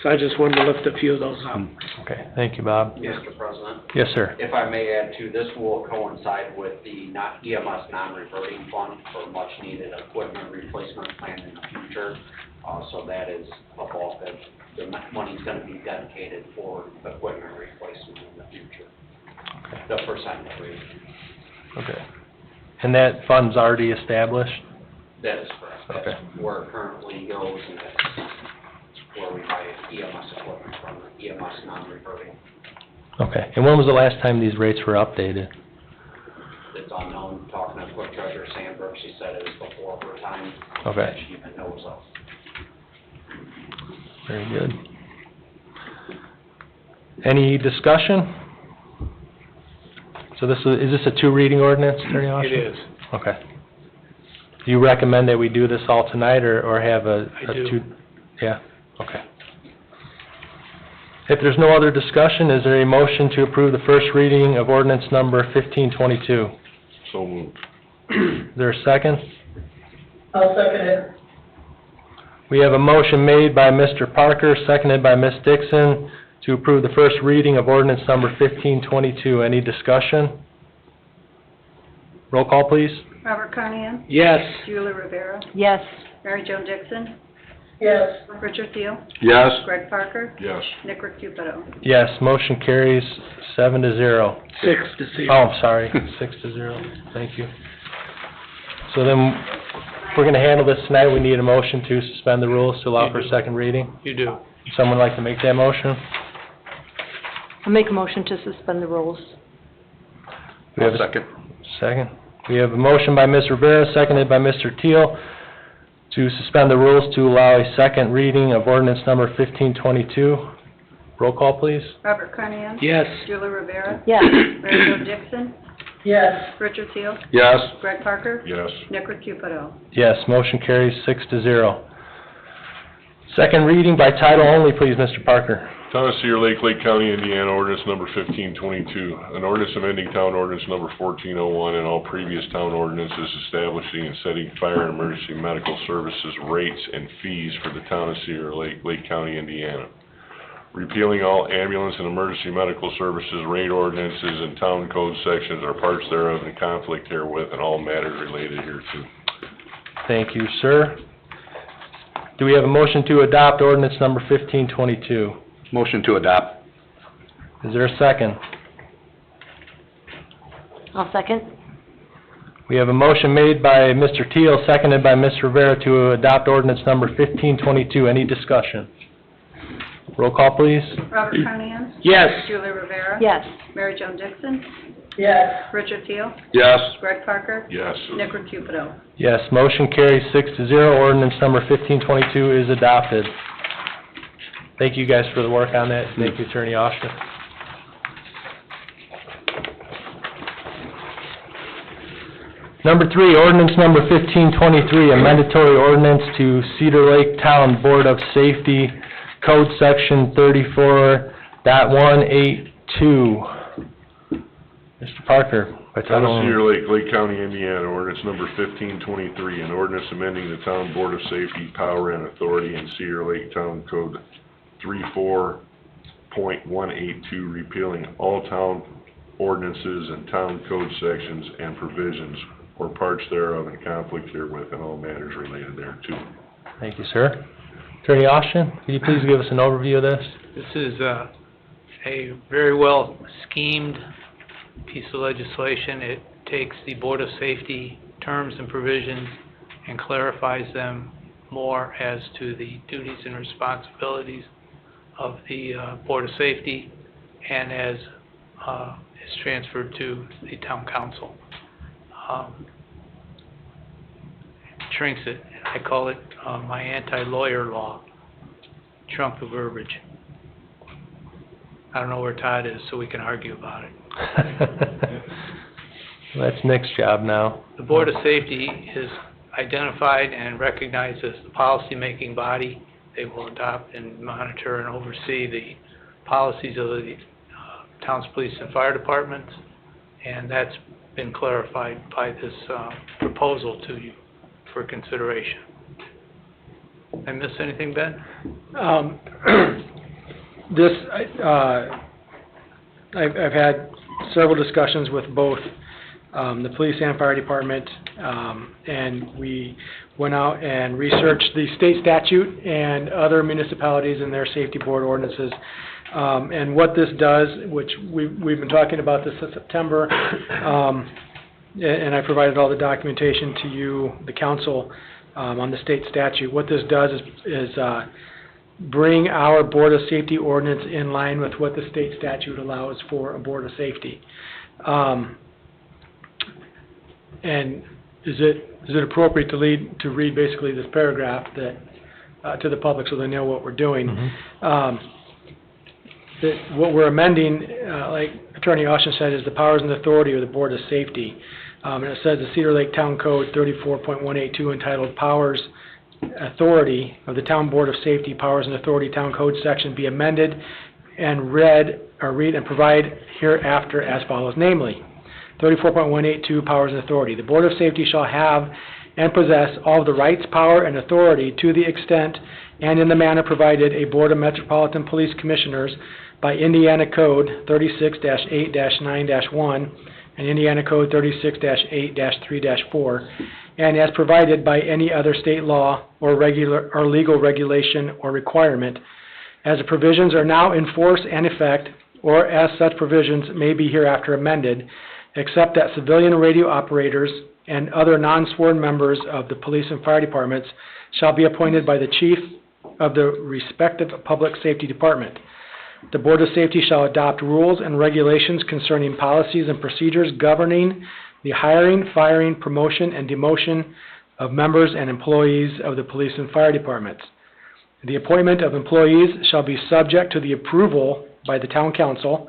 So I just wanted to lift a few of those up. Okay, thank you, Bob. Mr. President? Yes, sir. If I may add too, this will coincide with the EMS non-reverting fund for much-needed equipment replacement plan in the future. So that is a bulk of, the money's gonna be dedicated for equipment replacement in the future. Okay. The percentage rate. Okay. And that fund's already established? That is correct. Okay. That's where it currently goes, and that's where we buy EMS equipment from, EMS non-reverting. Okay. And when was the last time these rates were updated? It's unknown, talking to Clerk Treasurer Sandberg, she said it was before her time. Okay. That she even knows of. Very good. Any discussion? So is this a 2-reading ordinance, Attorney Austin? It is. Okay. Do you recommend that we do this all tonight, or have a I do. 2? Yeah, okay. If there's no other discussion, is there a motion to approve the first reading of ordinance number 1522? So moved. Is there a second? I'll second it. We have a motion made by Mr. Parker, seconded by Ms. Dixon, to approve the first reading of ordinance number 1522. Any discussion? Roll call, please. Robert Carnahan? Yes. Julie Rivera? Yes. Mary Jo Dixon? Yes. Richard Thiel? Yes. Greg Parker? Yes. Nick Cupido? Yes, motion carries 7-0. 6-0. Oh, I'm sorry, 6-0. Thank you. So then, if we're gonna handle this tonight, we need a motion to suspend the rules to allow for a second reading. You do. Someone like to make that motion? I'll make a motion to suspend the rules. We have a Second. Second. We have a motion by Ms. Rivera, seconded by Mr. Teal, to suspend the rules to allow a second reading of ordinance number 1522. Roll call, please. Robert Carnahan? Yes. Julie Rivera? Yes. Mary Jo Dixon? Yes. Richard Thiel? Yes. Greg Parker? Yes. Nick Cupido? Yes, motion carries 6-0. Second reading by title only, please, Mr. Parker. Town of Cedar Lake, Lake County, Indiana, ordinance number 1522. An ordinance amending town ordinance number 1401 and all previous town ordinances establishing and setting fire and emergency medical services rates and fees for the town of Cedar Lake, Lake County, Indiana. Repealing all ambulance and emergency medical services rate ordinances and town code sections or parts thereof in conflict herewith and all matters related hereto. Thank you, sir. Do we have a motion to adopt ordinance number 1522? Motion to adopt. Is there a second? I'll second. We have a motion made by Mr. Teal, seconded by Ms. Rivera to adopt ordinance number 1522. Any discussion? Roll call, please. Robert Carnahan? Yes. Julie Rivera? Yes. Mary Jo Dixon? Yes. Richard Teel? Yes. Greg Parker? Yes. Nick Cupido? Yes, motion carries 6-0. Ordinance number 1522 is adopted. Thank you guys for the work on that. Thank you, Attorney Austin. Number 3, ordinance number 1523, a mandatory ordinance to Cedar Lake Town Board of Safety, Code Section 34.182. Mr. Parker, by Town of title Cedar only. Lake, Lake County, Indiana, ordinance number 1523, an ordinance amending the Town Board of Safety power and authority in Cedar Lake Town Code 34.182, repealing all town ordinances and town code sections and provisions or parts thereof in conflict herewith and all matters related thereto. Thank you, sir. Attorney Austin, could you please give us an overview of this? This is a very well schemed piece of legislation. It takes the Board of Safety terms and provisions and clarifies them more as to the duties and responsibilities of the Board of Safety and as is transferred to the Town Council. Shrinks it. I call it my anti-lawyer law. Shrunk the verbiage. I don't know where Todd is, so we can argue about it. That's Nick's job now. The Board of Safety is identified and recognized as the policy-making body. They will adopt and monitor and oversee the policies of the town's police and fire departments, and that's been clarified by this proposal to you for consideration. Did I miss anything, Ben? I've had several discussions with both the police and fire department, and we went out and researched the state statute and other municipalities and their safety board ordinances. And what this does, which we've been talking about this since September, and I provided all the documentation to you, the council, on the state statute. What this does is bring our Board of Safety ordinance in line with what the state statute allows for a Board of Safety. And is it appropriate to read basically this paragraph that to the public so they know what we're doing? Mm-hmm. That what we're amending, like Attorney Austin said, is the powers and authority of the Board of Safety. And it says the Cedar Lake Town Code 34.182 entitled Powers Authority of the Town Board of Safety Powers and Authority Town Code section be amended and read and provide hereafter as follows, namely 34.182 Powers and Authority. The Board of Safety shall have and possess all of the rights, power, and authority to the extent and in the manner provided a Board of Metropolitan Police Commissioners by Indiana Code 36-8-9-1 and Indiana Code 36-8-3-4, and as provided by any other state law or legal regulation or requirement, as the provisions are now in force and effect, or as such provisions may be hereafter amended, except that civilian radio operators and other non-sworn members of the police and fire departments shall be appointed by the chief of the respective public safety department. The Board of Safety shall adopt rules and regulations concerning policies and procedures governing the hiring, firing, promotion, and demotion of members and employees of the police and fire departments. The appointment of employees shall be subject to the approval by the town council.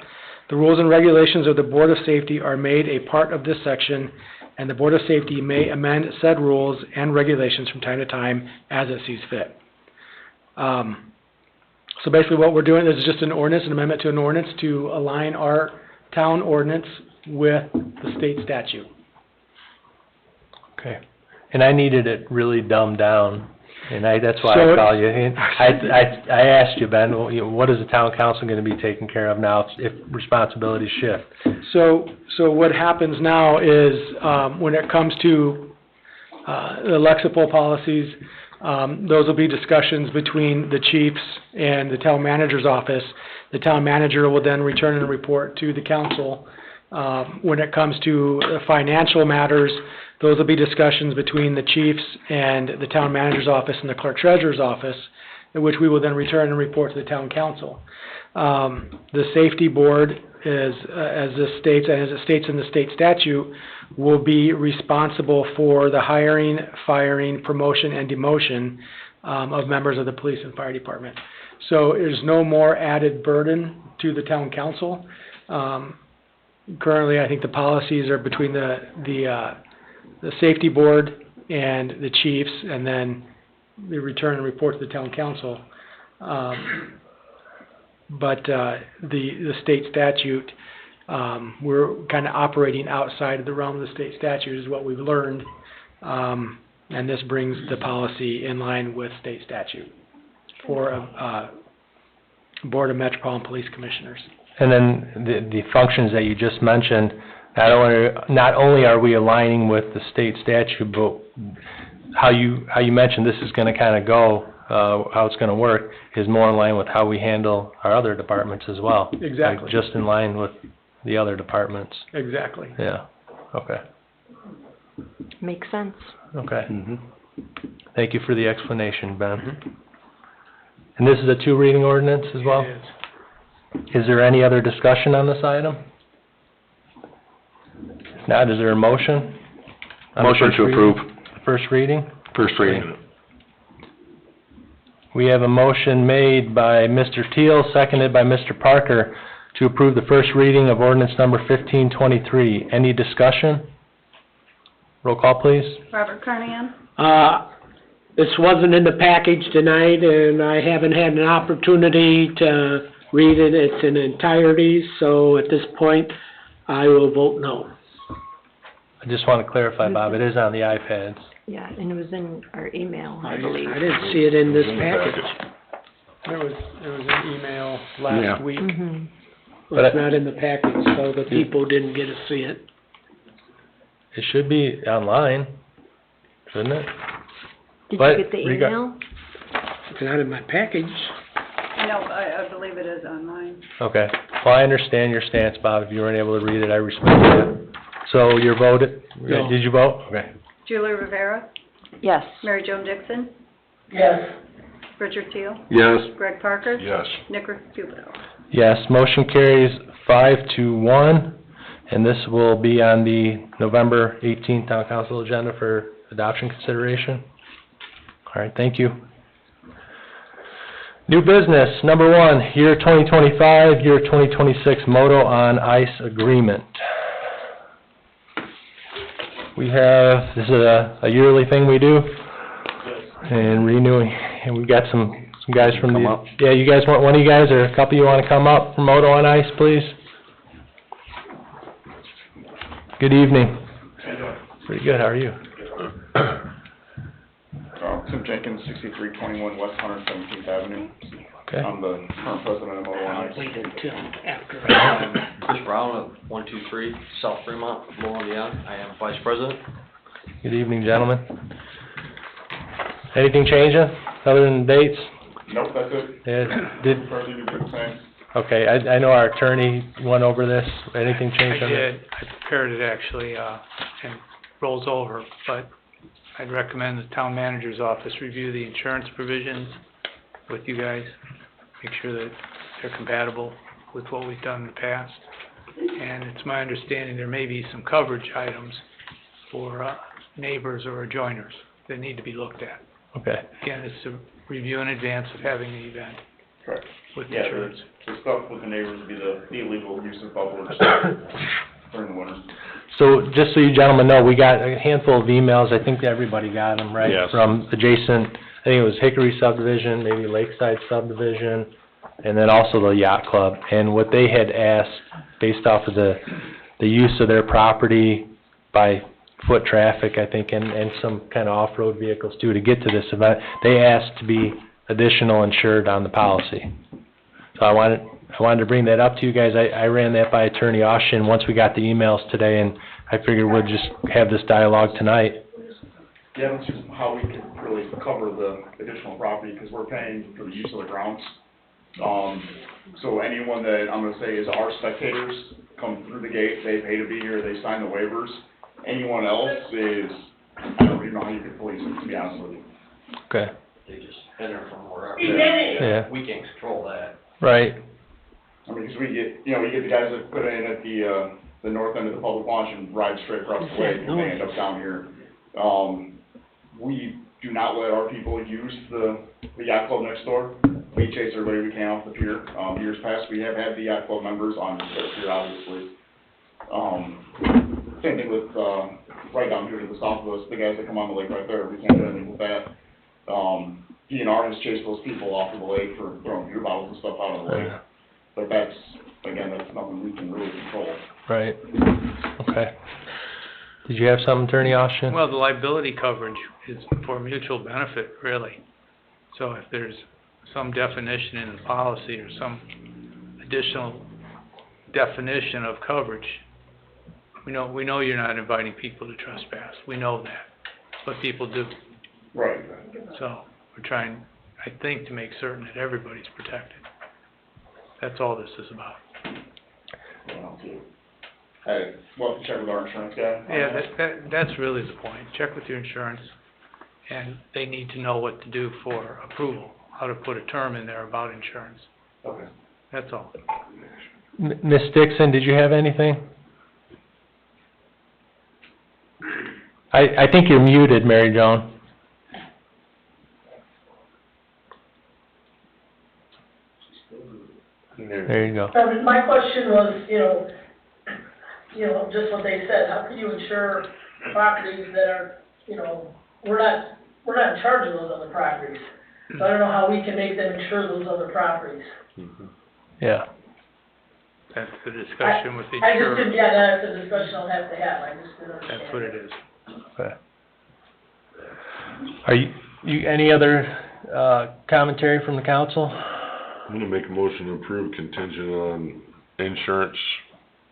The rules and regulations of the Board of Safety are made a part of this section, and the Board of Safety may amend said rules and regulations from time to time as it sees fit. So basically what we're doing is just an amendment to an ordinance to align our town ordinance with the state statute. Okay. And I needed it really dumbed down, and that's why So- I called you. And I asked you, Ben, what is the town council going to be taking care of now if responsibilities shift? So what happens now is, when it comes to the Lexipol policies, those will be discussions between the chiefs and the town manager's office. The town manager will then return a report to the council. When it comes to financial matters, those will be discussions between the chiefs and the town manager's office and the clerk treasurer's office. which we will then return and report to the town council. The safety board is, as this states, and as it states in the state statute, will be responsible for the hiring, firing, promotion, and demotion of members of the police and fire department. So there's no more added burden to the town council. Currently, I think the policies are between the safety board and the chiefs, and then we return and report to the town council. But the state statute, we're kind of operating outside of the realm of the state statute is what we've learned. And this brings the policy in line with state statute for a Board of Metropolitan Police Commissioners. And then the functions that you just mentioned, not only are we aligning with the state statute, but how you mentioned this is going to kind of go, how it's going to work, is more in line with how we handle our other departments as well. Exactly. Like just in line with the other departments. Exactly. Yeah, okay. Makes sense. Okay. Thank you for the explanation, Ben. And this is a 2-reading ordinance as well? It is. Is there any other discussion on this item? If not, is there a motion? on the Motion first to reading? approve. First reading? First reading. We have a motion made by Mr. Teal, seconded by Mr. Parker, to approve the first reading of ordinance number 1523. Any discussion? Roll call, please. Robert Carnahan? This wasn't in the package tonight, and I haven't had an opportunity to read it in its entirety, so at this point, I will vote no. I just want to clarify, Bob, it is on the iPads. Yeah, and it was in our email, I believe. I didn't see it in this package. There was an email last week. Mhm. Well, it's not in the package, so the people didn't get to see it. It should be online, shouldn't it? Did But you get the rega- email? It's not in my package. No, I believe it is online. Okay. Well, I understand your stance, Bob. If you weren't able to read it, I respect that. So your vote, No. did you vote? Okay. Julie Rivera? Yes. Mary Jo Dixon? Yes. Richard Teal? Yes. Greg Parker? Yes. Nick Cupido? Yes, motion carries 5-1, and this will be on the November 18th Town Council agenda for adoption consideration. All right, thank you. New business, number 1, year 2025, year 2026 Moto on Ice agreement. We have, this is a yearly thing we do, and renewing, and we've got some guys from Come the, up. yeah, you guys want, one of you guys, or a couple of you want to come up from Moto on Ice, please? Good evening. Pretty good, how are you? Tim Jenkins, 6321 West 117th Avenue. Okay. I'm the current president of Moto on Ice. Wait until after. Chris Brown of 123 South Fremont, Lowell, Indiana. I am vice president. Good evening, gentlemen. Anything changing, other than dates? Nope, that's it. Yeah, did, Fairly new the same. okay, I know our attorney went over this. Anything I changed on that? did, I prepared it actually, and rolls over, but I'd recommend the town manager's office review the insurance provisions with you guys, make sure that they're compatible with what we've done in the past. And it's my understanding there may be some coverage items for neighbors or adjoiners that need to be looked at. Okay. Again, it's a review in advance of having the event Correct. with Yeah, insurance. the stuff with the neighbors would be the illegal use of bubblers during the winter. So, just so you gentlemen know, we got a handful of emails, I think everybody got them, right? Yes. From adjacent, I think it was Hickory subdivision, maybe Lakeside subdivision, and then also the yacht club. And what they had asked, based off of the use of their property by foot traffic, I think, and some kind of off-road vehicles too, to get to this event, they asked to be additional insured on the policy. So I wanted to bring that up to you guys. I ran that by Attorney Austin once we got the emails today, and I figured we'd just have this dialogue tonight. Yeah, that's just how we could really cover the additional property, because we're paying for the use of the grounds. So anyone that I'm gonna say is our spectators, come through the gate, they pay to be here, they sign the waivers. Anyone else is, I don't even know how you could police it, to be honest with you. Okay. they just enter from wherever. Yeah. We can't control that. Right. I mean, because we get the guys that put in at the north end of the public launch and ride straight across the lake, and they end up down here. We do not let our people use the yacht club next door. We chase everybody we can off the pier. Years past, we have had the yacht club members on the pier, obviously. Same thing with, right down here to the south of us, the guys that come on the lake right there, we can't do anything with that. DNR has chased those people off of the lake for throwing beer bottles and stuff out of the lake. But that's nothing we can really control. Right. Okay. Did you have something, Attorney Austin? Well, the liability coverage is for mutual benefit, really. So if there's some definition in the policy or some additional definition of coverage, we know you're not inviting people to trespass. We know that, but people do. Right. So we're trying, I think, to make certain that everybody's protected. That's all this is about. We'll have to check with our insurance guy. Yeah, that's really the point. Check with your insurance, and they need to know what to do for approval, how to put a term in there about insurance. Okay. That's all. Ms. Dixon, did you have anything? I think you're muted, Mary Jo. There you go. My question was, just what they said, how can you insure properties that are, we're not in charge of those other properties. So I don't know how we can make them insure those other properties. Yeah. That's the discussion with the I just insurer. didn't, that's a discussion I'll have to have, I just didn't understand. That's what it is. Okay. Are you any other, commentary from the council? I'm gonna make a motion to approve contingent on insurance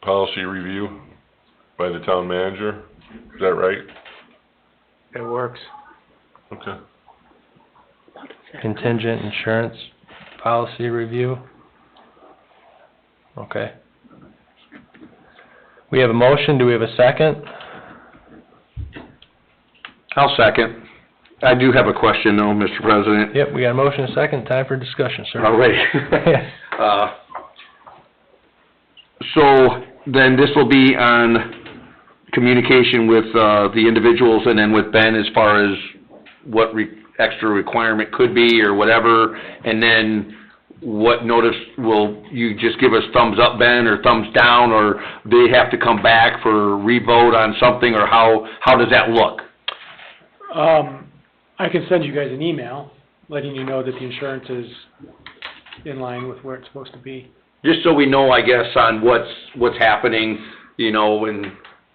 policy review by the town manager. Is that right? It works. Okay. Contingent insurance policy review. Okay. We have a motion, do we have a second? I'll second. I do have a question though, Mr. President. Yep, we got a motion, a second, time for discussion, sir. All right. So then this will be on communication with the individuals and then with Ben as far as what extra requirement could be or whatever, and then what notice will you just give us thumbs up, Ben, or thumbs down, or they have to come back for re-vote on something, or how does that look? I can send you guys an email letting you know that the insurance is in line with where it's supposed to be. Just so we know, I guess, on what's happening, and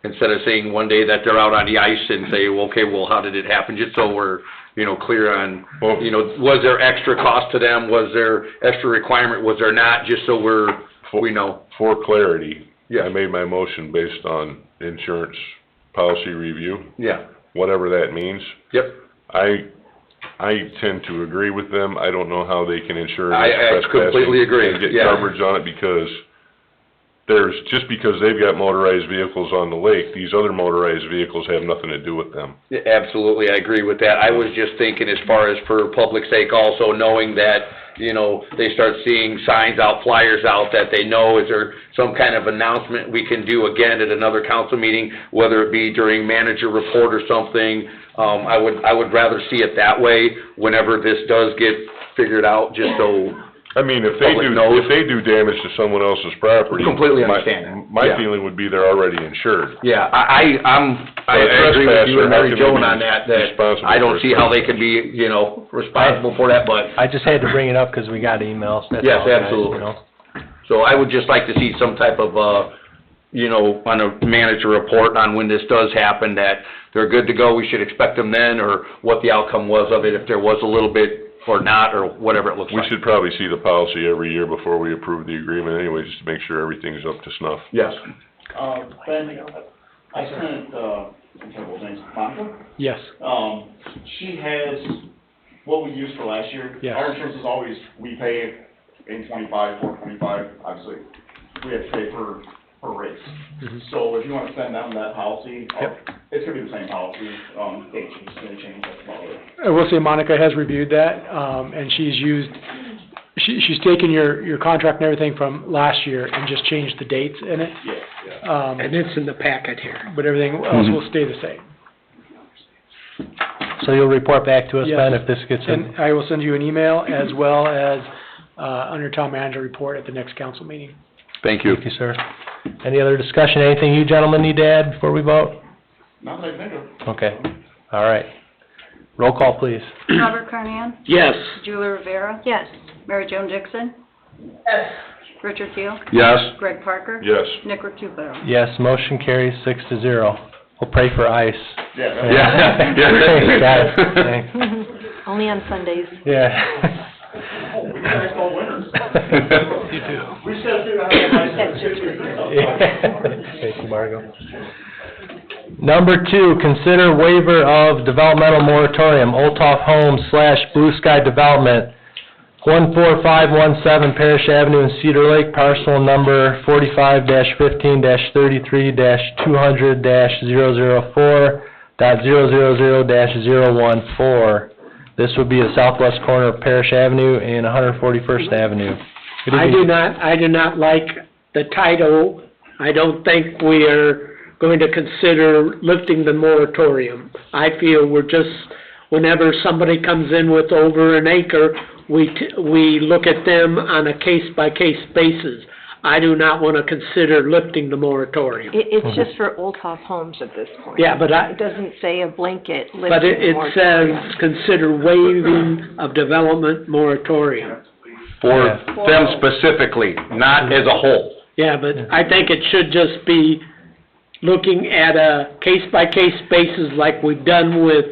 instead of saying one day that they're out on the ice and say, well, okay, well, how did it happen? Just so we're, clear on, was there extra cost to them? Was there extra requirement? Was there not? Just so we know. For clarity, Yes. I made my motion based on insurance policy review, Yeah. whatever that means. Yep. I tend to agree with them. I don't know how they can insure I against trespassing completely agree, and get yeah. coverage on it, because just because they've got motorized vehicles on the lake, these other motorized vehicles have nothing to do with them. Yeah, absolutely, I agree with that. I was just thinking as far as for public sake also, knowing that, they start seeing signs out, flyers out, that they know, is there some kind of announcement we can do again at another council meeting, whether it be during manager report or something. I would rather see it that way whenever this does get figured out, just so. I mean, if they do damage to someone else's property. Completely understand that. My Yeah. feeling would be they're already insured. Yeah, I agree with you and Mary Jo on that I don't see how they can be, responsible for that, but. I just had to bring it up because we got emails. That's Yes, all, guys, absolutely. So I would just like to see some type of, on a manager report on when this does happen, that they're good to go, we should expect them then, or what the outcome was of it, if there was a little bit or not, or whatever it looks like. We should probably see the policy every year before we approve the agreement anyway, just to make sure everything's up to snuff. Yes. Ben, I sent, I'm terrible names, Monica? Yes. She has what we used for last year. Yes. Our insurance is always, we pay $825, $425, obviously, we have to pay for rates. So if you want to send them that policy, Yep. it's gonna be the same policy, dates is gonna change, that's about it. I will say Monica has reviewed that, and she's taken your contract and everything from last year and just changed the dates in it. And it's in the packet here. But everything else will stay the same. So you'll report back to us, Yes. Ben, if this gets in? And I will send you an email as well as, under town manager report at the next council meeting. Thank you. Thank you, sir. Any other discussion, anything you gentlemen need to add before we vote? Not that I think of. Okay, all right. Roll call, please. Robert Carnahan? Yes. Julie Rivera? Yes. Mary Joan Dixon? Richard Teel? Yes. Greg Parker? Yes. Nick Recupero? Yes, motion carries 6-0. We'll pray for ice. Yeah. Yeah. Thanks, guys. Thanks. Only on Sundays. Yeah. Oh, we guys all winners. You do. We just gotta figure out how to buy some Thank you, Margot. Number 2, consider waiver of developmental moratorium, Olthoff Homes / Blue Sky Development, 14517 Parish Avenue in Cedar Lake, parcel number 45-15-33-200-004.000-014. This would be the southwest corner of Parish Avenue and 141st Avenue. Good I evening. do not like the title. I don't think we are going to consider lifting the moratorium. I feel we're just, whenever somebody comes in with over an acre, we look at them on a case-by-case basis. I do not want to consider lifting the moratorium. It's just for Olthoff Homes at this point. Yeah, but It doesn't say a blanket lifting But it moratorium. says, consider waiving of development moratorium. For them specifically, not as a whole. Yeah, but I think it should just be looking at a case-by-case basis like we've done with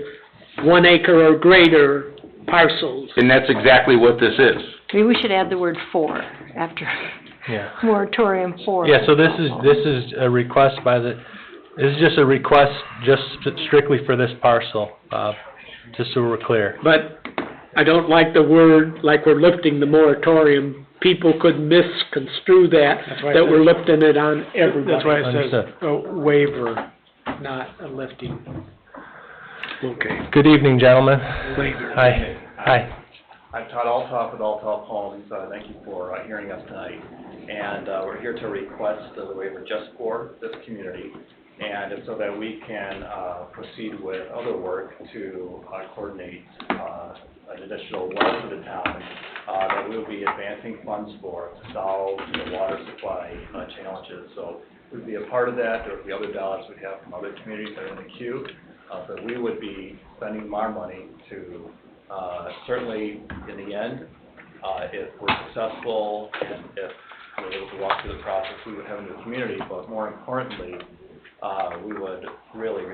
1 acre or greater parcels. And that's exactly what this is. Maybe we should add the word "for" after Yeah. moratorium for. Yeah, so this is a request this is just a request just strictly for this parcel, just so we're clear. But I don't like the word, like we're lifting the moratorium. People could misconstrue that, That's why it that we're says- lifting it on everybody. That's why it says Understood. a waiver, not a lifting. Okay. Good evening, gentlemen. Waiver. Hi. Hi. I'm Todd Altoff with Altoff Homes. Thank you for hearing us tonight. And we're here to request the waiver just for this community, and it's so that we can proceed with other work to coordinate an additional well to the town that we'll be advancing funds for to solve the water supply challenges. So we'd be a part of that. There would be other dollars we have from other communities that are in the queue. So we would be spending our money to certainly, in the end, if we're successful and if we're able to walk through the process, we would have a new community, but more importantly, we would really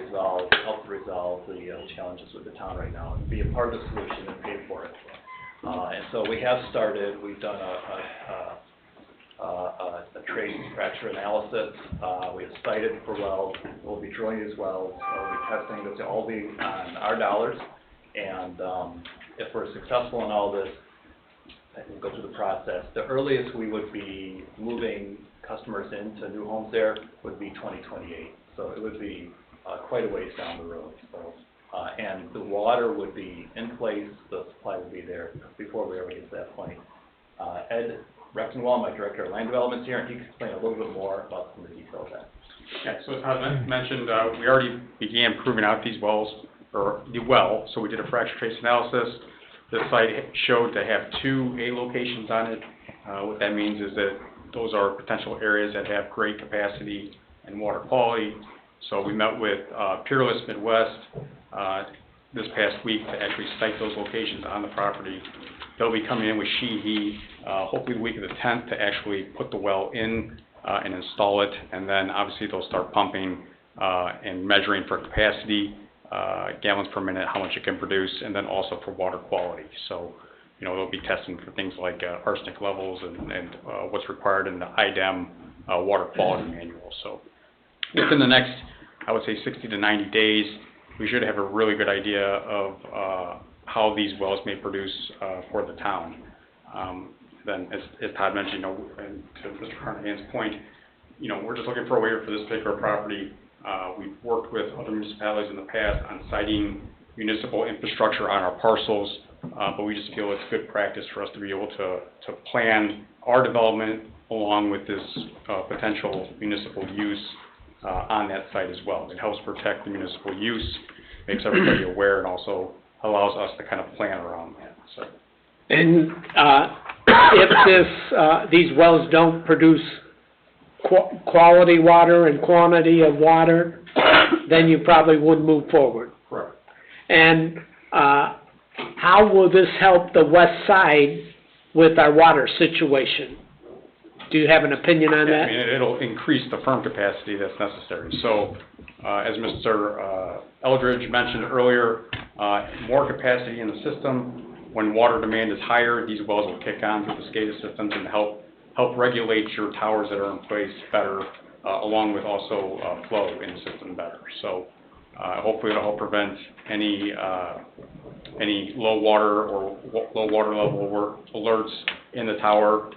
help resolve the challenges with the town right now and be a part of the solution and pay for it. And so we have started, we've done a trace fracture analysis. We have sited for wells. We'll be drilling these wells. We'll be testing. This will all be on our dollars. And if we're successful in all this, I think go through the process. The earliest we would be moving customers into new homes there would be 2028. So it would be quite a ways down the road. So, and the water would be in place, the supply would be there before we ever get to that point. Ed Rexenwall, my Director of Land Development, is here, and he can explain a little bit more about some of the details of that. Yeah, so as Todd mentioned, we already began proving out these wells, or the well, so we did a fracture trace analysis. The site showed to have 2 A locations on it. What that means is that those are potential areas that have great capacity and water quality. So we met with Peerless Midwest this past week to actually site those locations on the property. They'll be coming in with he, hopefully the week of the 10th to actually put the well in and install it, and then obviously they'll start pumping and measuring for capacity, gallons per minute, how much it can produce, and then also for water quality. So, you know, they'll be testing for things like arsenic levels and what's required in the IDEM water quality manual. So within the next, I would say 60 to 90 days, we should have a really good idea of how these wells may produce for the town. Then, as Todd mentioned, you know, and to Mr. Carnahan's point, you know, we're just looking for a waiver for this particular property. We've worked with other municipalities in the past on siting municipal infrastructure on our parcels, but we just feel it's good practice for us to be able to plan our development along with this potential municipal use on that site as well. It helps protect the municipal use, makes everybody aware, and also allows us to kind of plan around that, so. And, if these wells don't produce quality water and quantity of water, then you probably wouldn't move forward. Correct. And, how will this help the west side with our water situation? Do you have an opinion on that? I mean, it'll increase the firm capacity that's necessary. So, as Mr. Eldridge mentioned earlier, more capacity in the system. When water demand is higher, these wells will kick on through the SCADA systems and help regulate your towers that are in place better, along with also flow in the system better. So, hopefully it'll help prevent any low water or low water level alerts in the tower.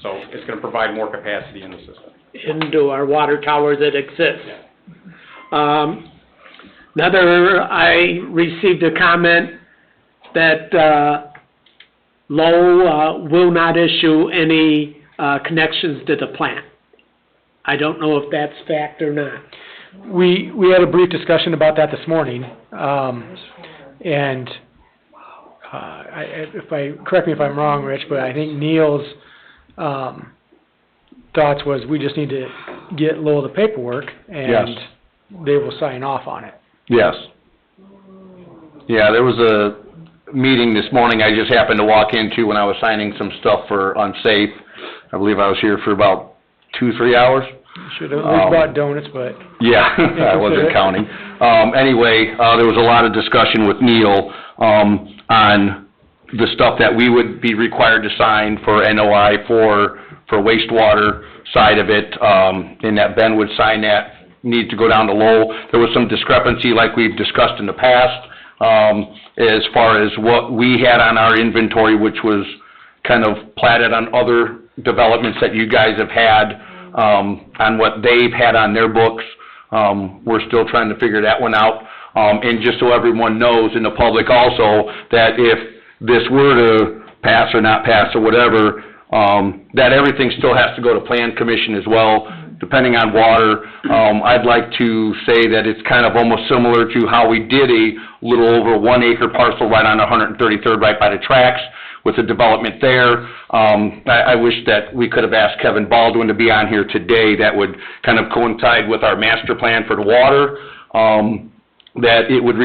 So it's going to provide more capacity in the system. Into our water tower that exists. Yeah. I received a comment that Lowell will not issue any connections to the plant. I don't know if that's fact or not. We had a brief discussion about that this morning, and correct me if I'm wrong, Rich, but I think Neil's thoughts was we just need to get Lowell the paperwork, and Yes. they will sign off on it. Yes. Yeah, there was a meeting this morning I just happened to walk into when I was signing some stuff for unsafe. I believe I was here for about 2-3 hours. Should have brought donuts, but... Yeah, I wasn't counting. Anyway, there was a lot of discussion with Neil on the stuff that we would be required to sign for NOI for wastewater side of it, and that Ben would sign that, need to go down to Lowell. There was some discrepancy like we've discussed in the past, as far as what we had on our inventory, which was kind of platted on other developments that you guys have had, on what they've had on their books. We're still trying to figure that one out. And just so everyone knows, in the public also, that if this were to pass or not pass or whatever, that everything still has to go to Plan Commission as well, depending on water. I'd like to say that it's kind of almost similar to how we did a little over 1 acre parcel right on 133rd, right by the tracks, with the development there. I wish that we could have asked Kevin Baldwin to be on here today. That would kind of coincide with our master plan for the water. That it would,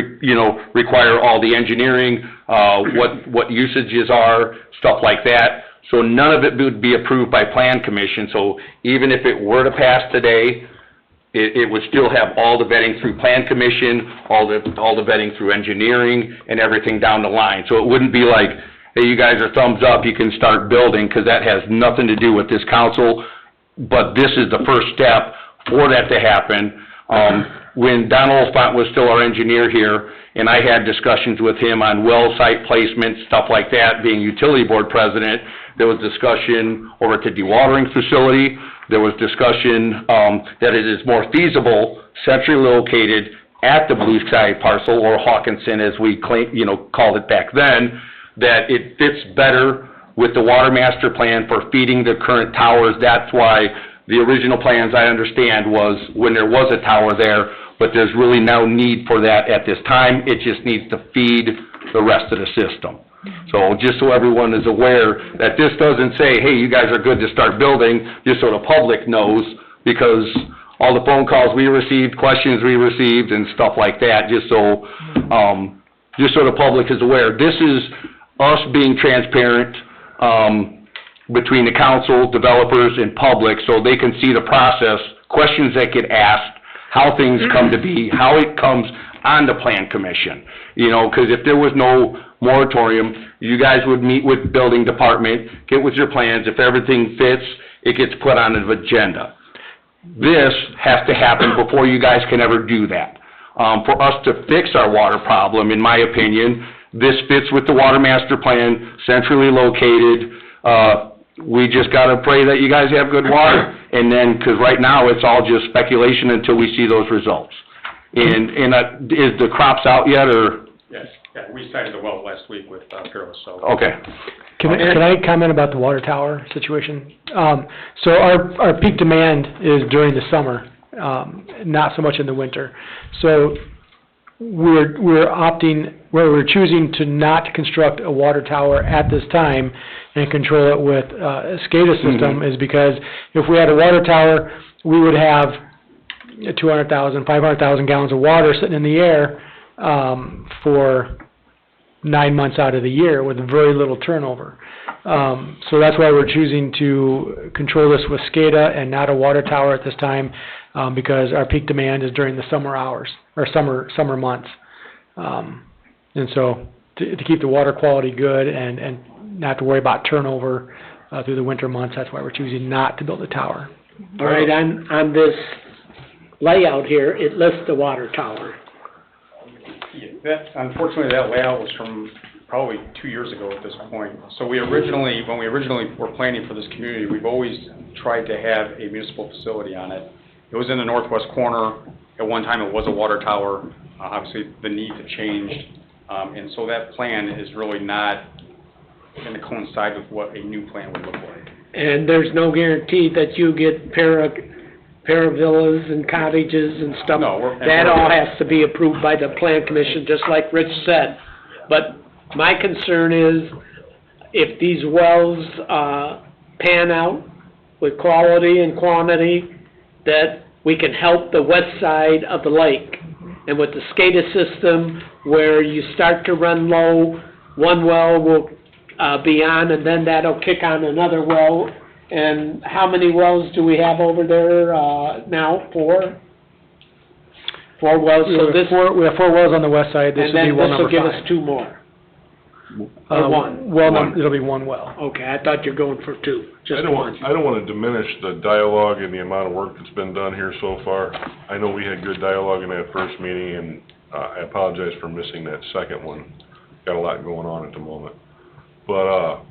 require all the engineering, what usages are, stuff like that. So none of it would be approved by Plan Commission. So even if it were to pass today, it would still have all the vetting through Plan Commission, all the vetting through engineering, and everything down the line. So it wouldn't be like, hey, you guys are thumbs up, you can start building, because that has nothing to do with this council. But this is the first step for that to happen. When Don Oliphant was still our engineer here, and I had discussions with him on well site placement, stuff like that, being utility board president, there was discussion over at the dewatering facility. There was discussion that it is more feasible, centrally located at the Blue Sky parcel, or Hawkinson as we called it back then, that it fits better with the water master plan for feeding the current towers. That's why the original plans, I understand, was when there was a tower there, but there's really no need for that at this time. It just needs to feed the rest of the system. So just so everyone is aware that this doesn't say, hey, you guys are good to start building, just so the public knows, because all the phone calls we received, questions we received, and stuff like that, just so the public is aware. This is us being transparent between the council, developers, and public, so they can see the process, questions they get asked, how things come to be, how it comes on the Plan Commission. Because if there was no moratorium, you guys would meet with building department, get with your plans. If everything fits, it gets put on an agenda. This has to happen before you guys can ever do that. For us to fix our water problem, in my opinion, this fits with the water master plan, centrally located. We just got to pray that you guys have good water, and then, because right now it's all just speculation until we see those results. And is the crops out yet, or? Yes, yeah, we sited the well last week with Peerless, so. Okay. Can I comment about the water tower situation? So our peak demand is during the summer, not so much in the winter. So we're choosing to not construct a water tower at this time and control it with a SCADA system is because if we had a water tower, we would have 200,000, 500,000 gallons of water sitting in the air for 9 months out of the year with very little turnover. So that's why we're choosing to control this with SCADA and not a water tower at this time, because our peak demand is during the summer hours, or summer months. And so to keep the water quality good and not to worry about turnover through the winter months, that's why we're choosing not to build a tower. All right, on this layout here, it lists the water tower. Yeah, unfortunately, that layout was from probably 2 years ago at this point. So when we originally were planning for this community, we've always tried to have a municipal facility on it. It was in the northwest corner. At one time, it was a water tower. Obviously, the needs have changed. And so that plan is really not going to coincide with what a new plan would look like. And there's no guarantee that you get paravillas and cottages and stuff. No, that all has to be approved by the plan commission, just like Rich said. But my concern is if these wells pan out with quality and quantity, that we can help the west side of the lake. And with the SCADA system, where you start to run low, one well will be on, and then that'll kick on another well. And how many wells do we have over there now? 4? 4 wells. So this, we have 4 wells on the west side. This would be well number 5. And then this will give us 2 more. Or 1. Well, it'll be 1 well. Okay, I thought you were going for 2. Just I don't one. want to diminish the dialogue and the amount of work that's been done here so far. I know we had good dialogue in that first meeting, and I apologize for missing that second one. Got a lot going on at the moment. But,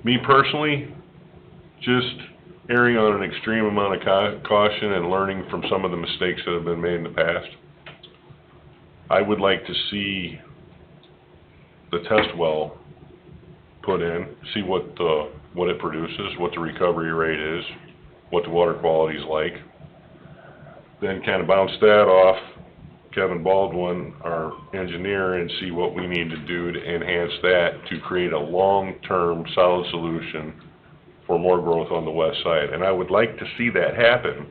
me personally, just erring on an extreme amount of caution and learning from some of the mistakes that have been made in the past. I would like to see the test well put in, see what it produces, what the recovery rate is, what the water quality is like. Then kind of bounce that off Kevin Baldwin, our engineer, and see what we need to do to enhance that to create a long-term solid solution for more growth on the west side. And I would like to see that happen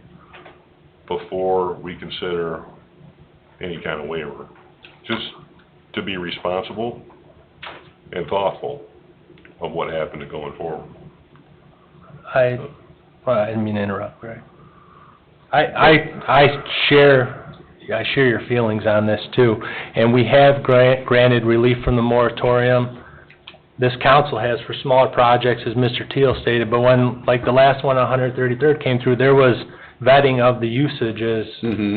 before we consider any kind of waiver. Just to be responsible and thoughtful of what happened going forward. I didn't mean to interrupt, Greg. I share your feelings on this too, and we have granted relief from the moratorium. This council has for smaller projects, as Mr. Teal stated, but when, like the last one on 133rd came through, there was vetting of the usages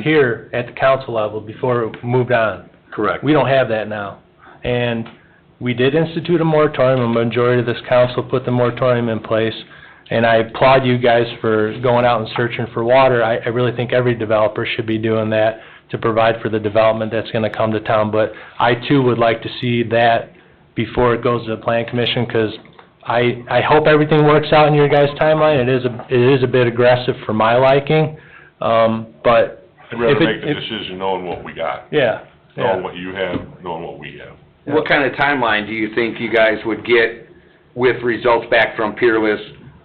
here at the council level before it moved on. Correct. We don't have that now. And we did institute a moratorium. A majority of this council put the moratorium in place. And I applaud you guys for going out and searching for water. I really think every developer should be doing that to provide for the development that's going to come to town. But I too would like to see that before it goes to the plan commission, because I hope everything works out in your guys' timeline. It is a bit aggressive for my liking, but I'd rather make the decision knowing what we got. Yeah. Knowing what you have, knowing what we have. What kind of timeline do you think you guys would get with results back from Peerless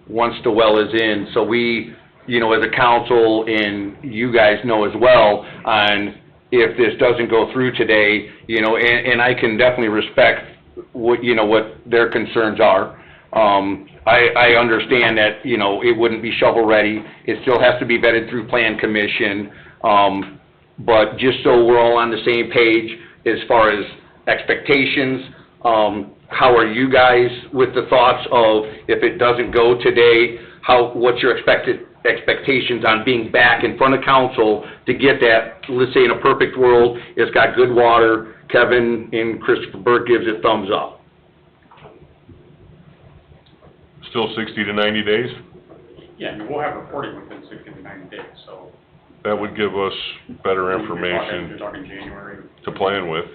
once the well is in? So we, as a council, and you guys know as well, on if this doesn't go through today, and I can definitely respect what their concerns are. I understand that, it wouldn't be shovel-ready. It still has to be vetted through Plan Commission. But just so we're all on the same page as far as expectations, how are you guys with the thoughts of if it doesn't go today, what's your expectations on being back in front of council to get that? Let's say in a perfect world, it's got good water, Kevin and Christopher Burke gives it thumbs up. Still 60 to 90 days? Yeah, we'll have reporting within 60 to 90 days, so That would give us better You're information talking January. to plan with.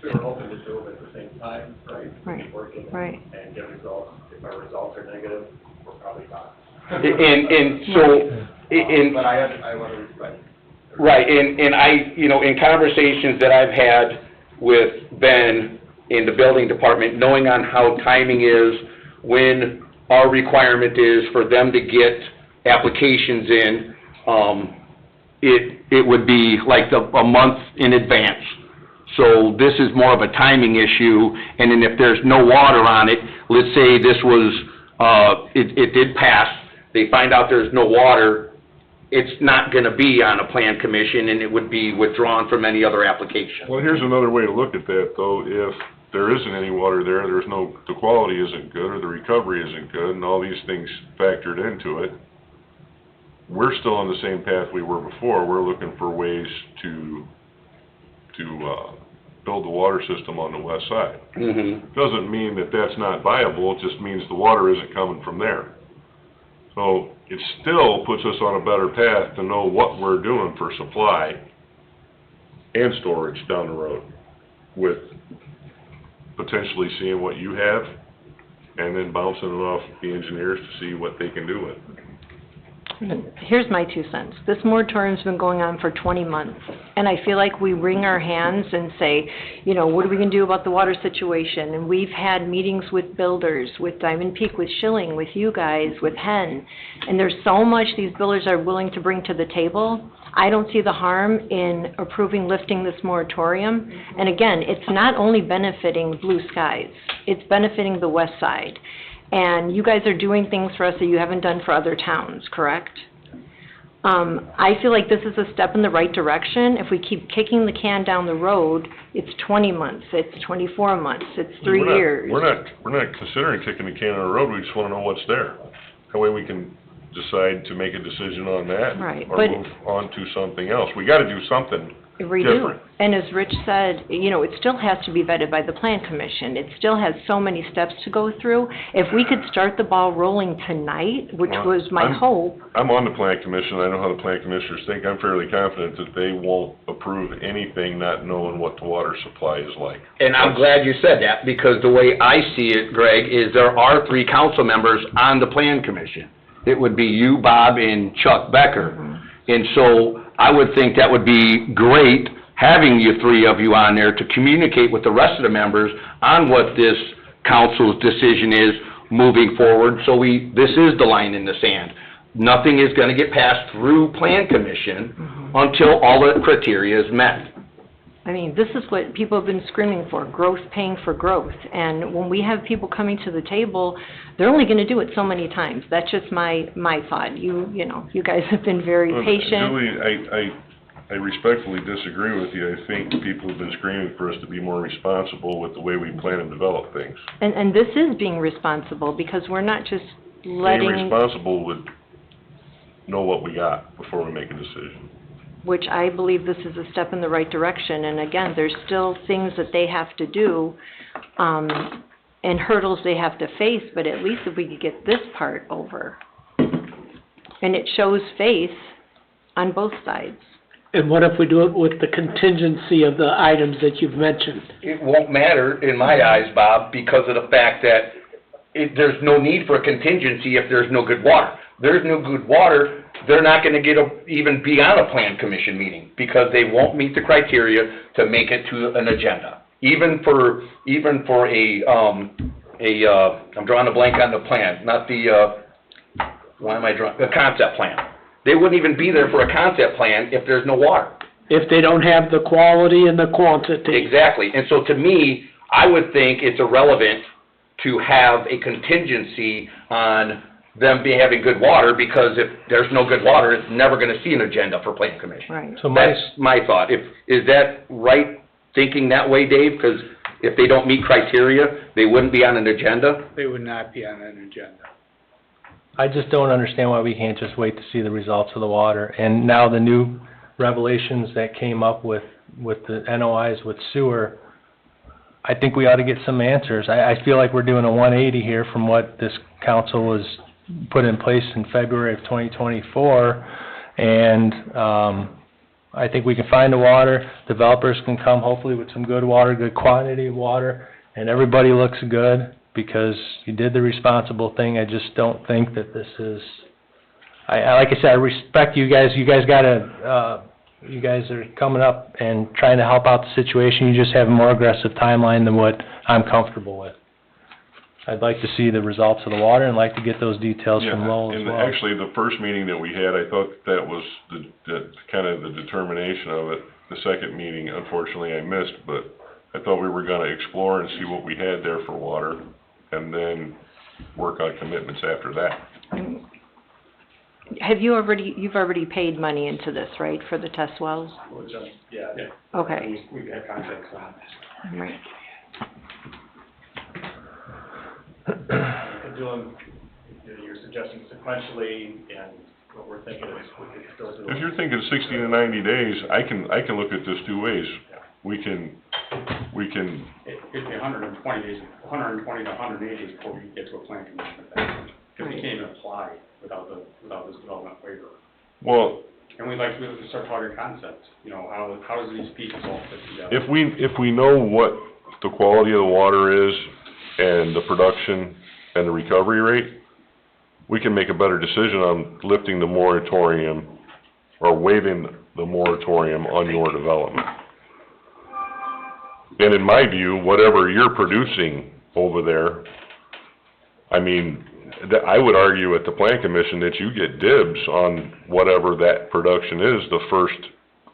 We were hoping to do it at the same time, right? Right, Working right. and get results. If our results are negative, we're probably not. And so, But I want to respect. right, and I, you know, in conversations that I've had with Ben in the building department, knowing on how timing is, when our requirement is for them to get applications in, it would be like a month in advance. So this is more of a timing issue, and then if there's no water on it, let's say this was, it did pass, they find out there's no water, it's not gonna be on a plan commission, and it would be withdrawn from any other application. Well, here's another way to look at that, though. If there isn't any water there, the quality isn't good, or the recovery isn't good, and all these things factored into it, we're still on the same path we were before. We're looking for ways to build the water system on the west side. Mm-hmm. Doesn't mean that that's not viable, it just means the water isn't coming from there. So it still puts us on a better path to know what we're doing for supply and storage down the road, with potentially seeing what you have and then bouncing it off the engineers to see what they can do with it. Here's my 2 cents. This moratorium's been going on for 20 months, and I feel like we wring our hands and say, you know, what are we gonna do about the water situation? And we've had meetings with builders, with Diamond Peak, with Schilling, with you guys, with Henn, and there's so much these builders are willing to bring to the table. I don't see the harm in approving lifting this moratorium. And again, it's not only benefiting Blue Skies, it's benefiting the west side. And you guys are doing things for us that you haven't done for other towns, correct? I feel like this is a step in the right direction. If we keep kicking the can down the road, it's 20 months, it's 24 months, it's 3 years. We're not considering kicking the can on the road, we just wanna know what's there. That way we can decide to make a decision on that. Right, or but- move on to something else. We gotta do something We different. do. And as Rich said, you know, it still has to be vetted by the Plan Commission. It still has so many steps to go through. If we could start the ball rolling tonight, which Well, was my hope. I'm on the plan commission, I know how the plan commissioners think. I'm fairly confident that they won't approve anything not knowing what the water supply is like. And I'm glad you said that, because the way I see it, Greg, is there are 3 council members on the plan commission. It would be you, Bob, and Chuck Becker. And so I would think that would be great, having you 3 of you on there to communicate with the rest of the members on what this council's decision is moving forward. So this is the line in the sand. Nothing is gonna get passed through plan commission until all the criteria is met. I mean, this is what people have been screaming for, growth paying for growth. And when we have people coming to the table, they're only gonna do it so many times. That's just my thought. You know, you guys have been very patient. Julie, I respectfully disagree with you. I think people have been screaming for us to be more responsible with the way we plan and develop things. And this is being responsible, because we're not just letting, Being responsible would know what we got before we make a decision. which I believe this is a step in the right direction. And again, there's still things that they have to do, and hurdles they have to face, but at least if we could get this part over. And it shows faith on both sides. And what if we do it with the contingency of the items that you've mentioned? It won't matter in my eyes, Bob, because of the fact that there's no need for a contingency if there's no good water. There's no good water, they're not gonna even be on a plan commission meeting, because they won't meet the criteria to make it to an agenda. Even for I'm drawing a blank on the plan, not the, the concept plan. They wouldn't even be there for a concept plan if there's no water. If they don't have the quality and the quantity. Exactly, and so to me, I would think it's irrelevant to have a contingency on them having good water, because if there's no good water, it's never gonna see an agenda for plan commission. Right. So That's my thought. Is that right, thinking that way, Dave? Because if they don't meet criteria, they wouldn't be on an agenda? They would not be on an agenda. I just don't understand why we can't just wait to see the results of the water. And now the new revelations that came up with the NOIs with sewer, I think we ought to get some answers. I feel like we're doing a 180 here from what this council was put in place in February of 2024, And, I think we can find the water, developers can come hopefully with some good water, good quantity of water, and everybody looks good because you did the responsible thing. I just don't think that this is, like I said, I respect you guys. You guys are coming up and trying to help out the situation. You just have a more aggressive timeline than what I'm comfortable with. I'd like to see the results of the water and like to get those details from Lowell as well. And actually, the first meeting that we had, I thought that was the kind of the determination of it. The second meeting, unfortunately, I missed, but I thought we were gonna explore and see what we had there for water, and then work on commitments after that. Have you've already paid money into this, right, for the test wells? Yeah. Okay. We've had contracts on this. Right. Could do them, you're suggesting sequentially, and what we're thinking is we could still do. If you're thinking 60 to 90 days, I can look at this two ways. We can. It'd be 120 days, 120 to 180 days before we get to a plan commission at that point. Because we can't even apply without this development waiver. Well. And we'd like to start talking concepts, how does these pieces all fit together? If we know what the quality of the water is, and the production and the recovery rate, we can make a better decision on lifting the moratorium or waiving the moratorium on your development. And in my view, whatever you're producing over there, I mean, I would argue at the Plan Commission that you get dibs on whatever that production is, the first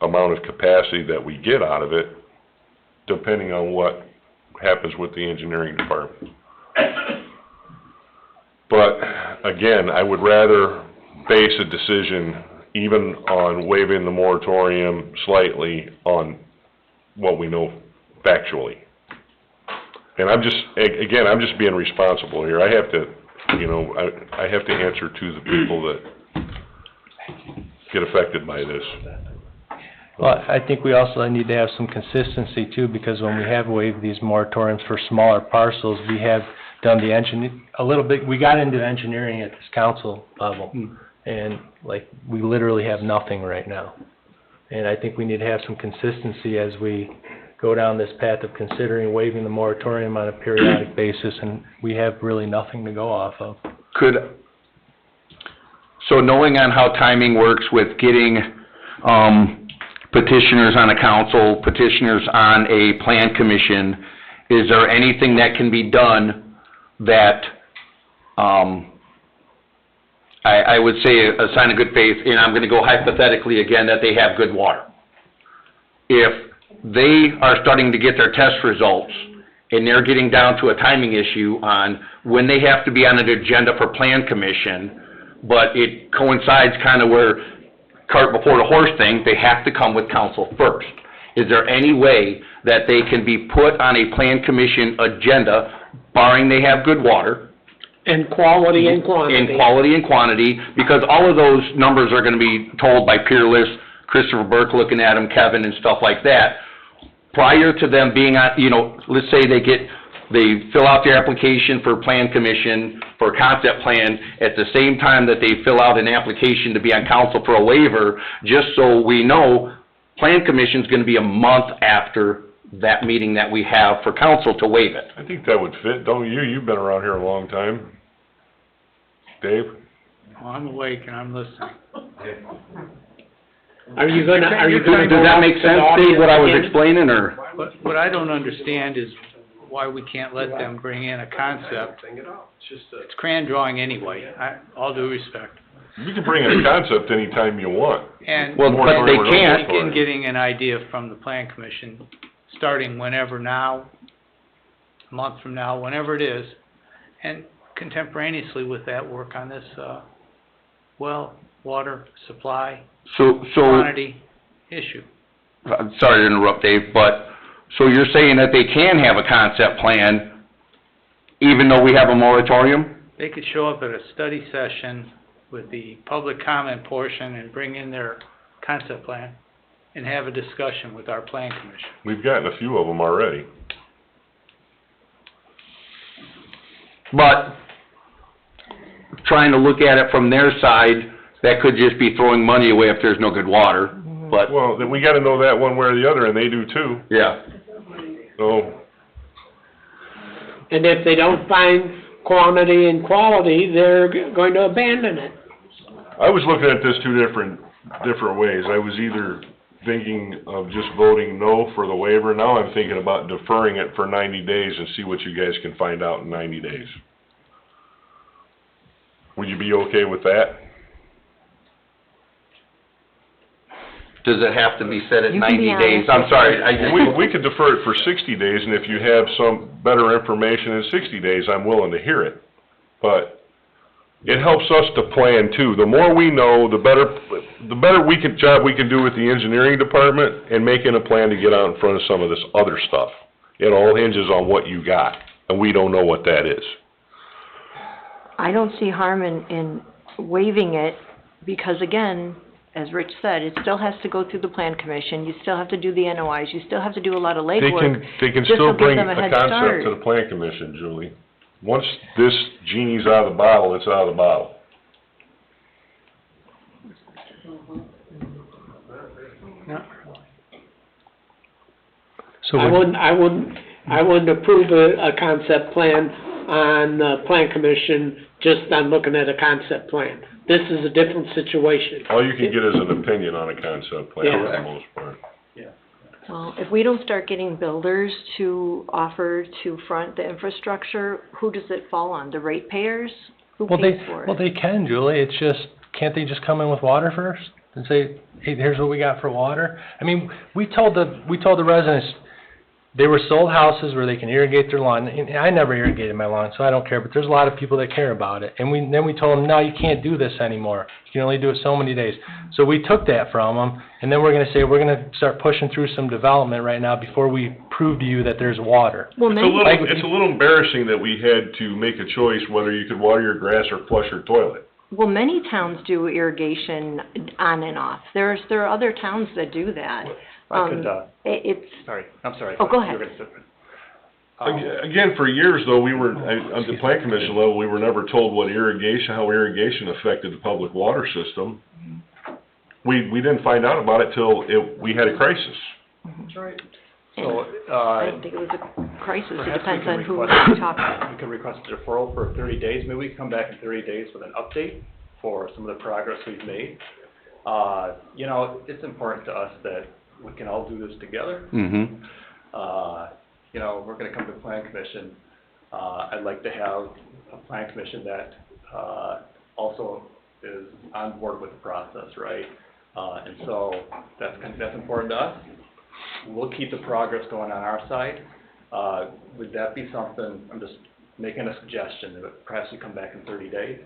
amount of capacity that we get out of it, depending on what happens with the engineering department. But, again, I would rather base a decision even on waiving the moratorium slightly on what we know factually. And I'm just being responsible here. I have to, I have to answer to the people that get affected by this. Well, I think we also need to have some consistency too, because when we have waived these moratoriums for smaller parcels, we have done we got into engineering at this council level, and we literally have nothing right now. And I think we need to have some consistency as we go down this path of considering waiving the moratorium on a periodic basis, and we have really nothing to go off of. So knowing on how timing works with getting, petitioners on a council, petitioners on a plan commission, is there anything that can be done that, I would say a sign of good faith, and I'm gonna go hypothetically again, that they have good water. If they are starting to get their test results, and they're getting down to a timing issue on when they have to be on an agenda for plan commission, but it coincides kind of where cart before the horse thing, they have to come with council first. Is there any way that they can be put on a plan commission agenda, barring they have good water? And quality and quantity. And quality and quantity, because all of those numbers are gonna be told by Peerless, Christopher Burke looking at them, Kevin and stuff like that. Prior to them being on, let's say they fill out their application for plan commission, for a concept plan, at the same time that they fill out an application to be on council for a waiver, just so we know, plan commission's gonna be a month after that meeting that we have for council to waive it. I think that would fit, don't you? You've been around here a long time. Dave? Well, I'm awake and I'm listening. Does that make sense, Dave, what I was explaining, or? What I don't understand is why we can't let them bring in a concept. It's crayon drawing anyway, all due respect. You can bring in a concept anytime you want. And Well, but they can't. in getting an idea from the plan commission, starting whenever now, a month from now, whenever it is, and contemporaneously with that, work on this, water supply, quantity issue. I'm sorry to interrupt, Dave, but, so you're saying that they can have a concept plan even though we have a moratorium? They could show up at a study session with the public comment portion and bring in their concept plan and have a discussion with our plan commission. We've gotten a few of them already. But, trying to look at it from their side, that could just be throwing money away if there's no good water, but, Well, then we gotta know that one way or the other, and they do too, yeah. so. And if they don't find quantity and quality, they're going to abandon it. I was looking at this two different ways. I was either thinking of just voting no for the waiver. Now I'm thinking about deferring it for 90 days and see what you guys can find out in 90 days. Would you be okay with that? Does it have to be set at You can be 90 days? honest. I'm sorry, I just, We could defer it for 60 days, and if you have some better information in 60 days, I'm willing to hear it. But it helps us to plan too. The more we know, the better job we can do with the engineering department and making a plan to get out in front of some of this other stuff. It all hinges on what you got, and we don't know what that is. I don't see harm in waiving it, because again, as Rich said, it still has to go through the plan commission, you still have to do the NOIs, you still have to do a lot of legwork. They can This'll still give bring them a a head concept start. to the plan commission, Julie. Once this genie's out of the bottle, it's out of the bottle. So I wouldn't approve a concept plan on the plan commission just on looking at a concept plan. This is a different situation. All you can get is an opinion on a concept plan for the most part. Well, if we don't start getting builders to offer to front the infrastructure, who does it fall on? The ratepayers? Who pays for it? Well, they can, Julie, it's just, can't they just come in with water first? And say, hey, here's what we got for water? I mean, we told the residents, they were sold houses where they can irrigate their lawn, and I never irrigated my lawn, so I don't care, but there's a lot of people that care about it. And then we told them, no, you can't do this anymore. You can only do it so many days. So we took that from them, and then we're gonna say, we're gonna start pushing through some development right now before we prove to you that there's water. Well, It's a little embarrassing that we had to make a choice whether you could water your grass or flush your toilet. Well, many towns do irrigation on and off. There are other towns that do that. I could, It's, sorry, I'm sorry. Oh, go ahead. You were gonna say- Again, for years though, we were, on the plan commission level, we were never told how irrigation affected the public water system. We didn't find out about it till we had a crisis. That's right. So, I don't think it was a crisis, it perhaps depends on who we request- talk to. We can request a deferral for 30 days. Maybe we can come back in 30 days with an update for some of the progress we've made. You know, it's important to us that we can all do this together. Mm-hmm. You know, we're gonna come to plan commission. I'd like to have a plan commission that, also is on board with the process, right? And so that's important to us. We'll keep the progress going on our side. Would that be something, I'm just making a suggestion, that perhaps you come back in 30 days?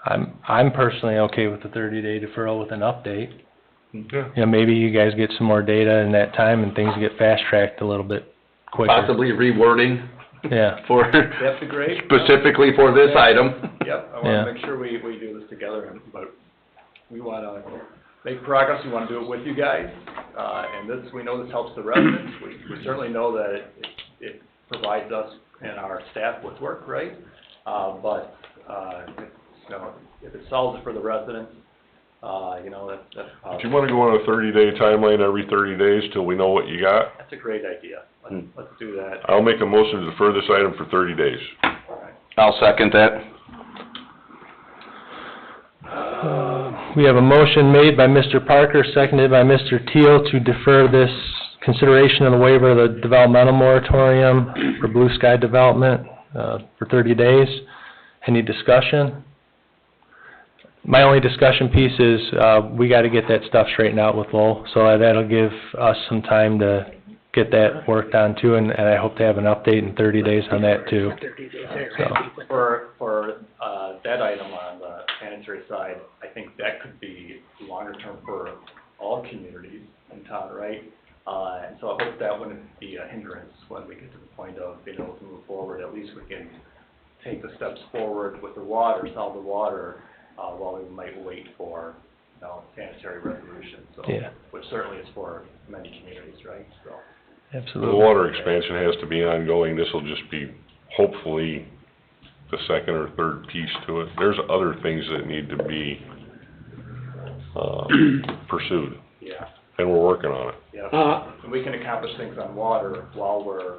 I'm personally okay with the 30-day deferral with an update. Yeah. You know, maybe you guys get some more data in that time and things get fast-tracked a little bit quicker. Possibly rewording Yeah. for, That'd be great. specifically for this item. Yep, I Yeah. wanna make sure we do this together, but we wanna make progress, we wanna do it with you guys. And this, we know this helps the residents, we certainly know that it provides us and our staff with work, right? But, you know, if it solves it for the residents, you know, that's If positive. you wanna go on a 30-day timeline every 30 days till we know what you got, That's a great idea. Let's do that. I'll make a motion to defer this item for 30 days. I'll second that. We have a motion made by Mr. Parker, seconded by Mr. Teal to defer this consideration of the waiver of the developmental moratorium for Blue Sky Development, for 30 days. Any discussion? My only discussion piece is, we gotta get that stuff straightened out with Lowell, so that'll give us some time to get that worked on too, and I hope to have an update in 30 days on that too. So, For that item on the sanitary side, I think that could be longer term for all communities in town, right? And so I hope that wouldn't be a hindrance when we get to the point of being able to move forward. At least we can take the steps forward with the water, solve the water, while we might wait for, you know, sanitary resolution. So, Yeah. which certainly is for many communities, right? So. absolutely. The water expansion has to be ongoing. This will just be hopefully the second or third piece to it. There's other things that need to be pursued, Yeah, and we're working on it. yeah. And we can accomplish things on water while we're,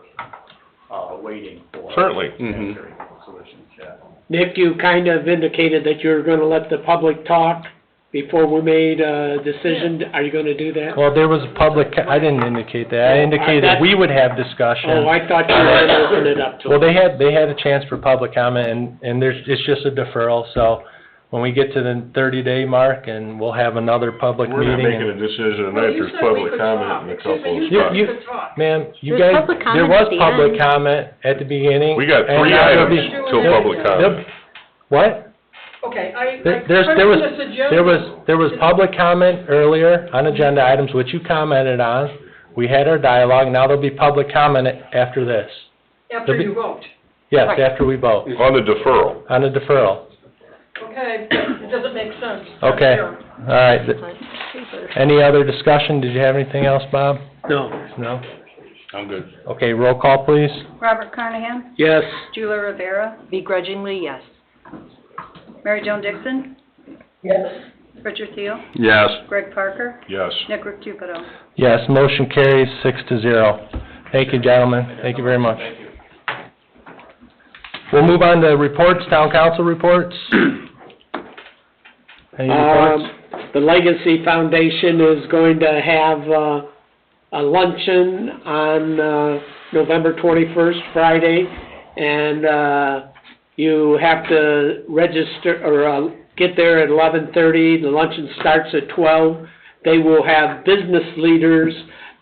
waiting for. Certainly. sanitary solutions, yeah. Nick, you kind of indicated that you were gonna let the public talk before we made a decision. Are you gonna do that? Well, there was a public, I didn't indicate that. I indicated that we would have discussion. Oh, I thought you were gonna open it up to Well, them. they had a chance for public comment, and it's just a deferral, so when we get to the 30-day mark, and we'll have another public We're not meeting. making a decision Well, tonight, you there's said we public could comment talk. in a Excuse couple me, of you said spots. we could talk. Ma'am, you There's guys, public there comment was at the public end. comment at the beginning. We got and 3 now there'll items be- till public comment. What? Okay, I There was, put this agenda. there was public comment earlier on agenda items, which you commented on. We had our dialogue, now there'll be public comment after this. After you vote. Yes, Right. after we vote, On the deferral. on the deferral. Okay, it doesn't make sense. Okay, Sure. all right. Any other discussion? Did you have anything else, Bob? No. No? I'm good. Okay, roll call, please. Robert Carnahan? Yes. Julie Rivera? Begrudgingly, yes. Mary Jo Dixon? Yes. Richard Thiel? Yes. Greg Parker? Yes. Nick Recupero? Yes, motion carries 6-0. Thank you, gentlemen. Thank you very much. Thank you. We'll move on to reports, town council reports. Any reports? The Legacy Foundation is going to have, a luncheon on, November 21st, Friday, and, you have to register, or, get there at 11:30. The luncheon starts at 12. They will have business leaders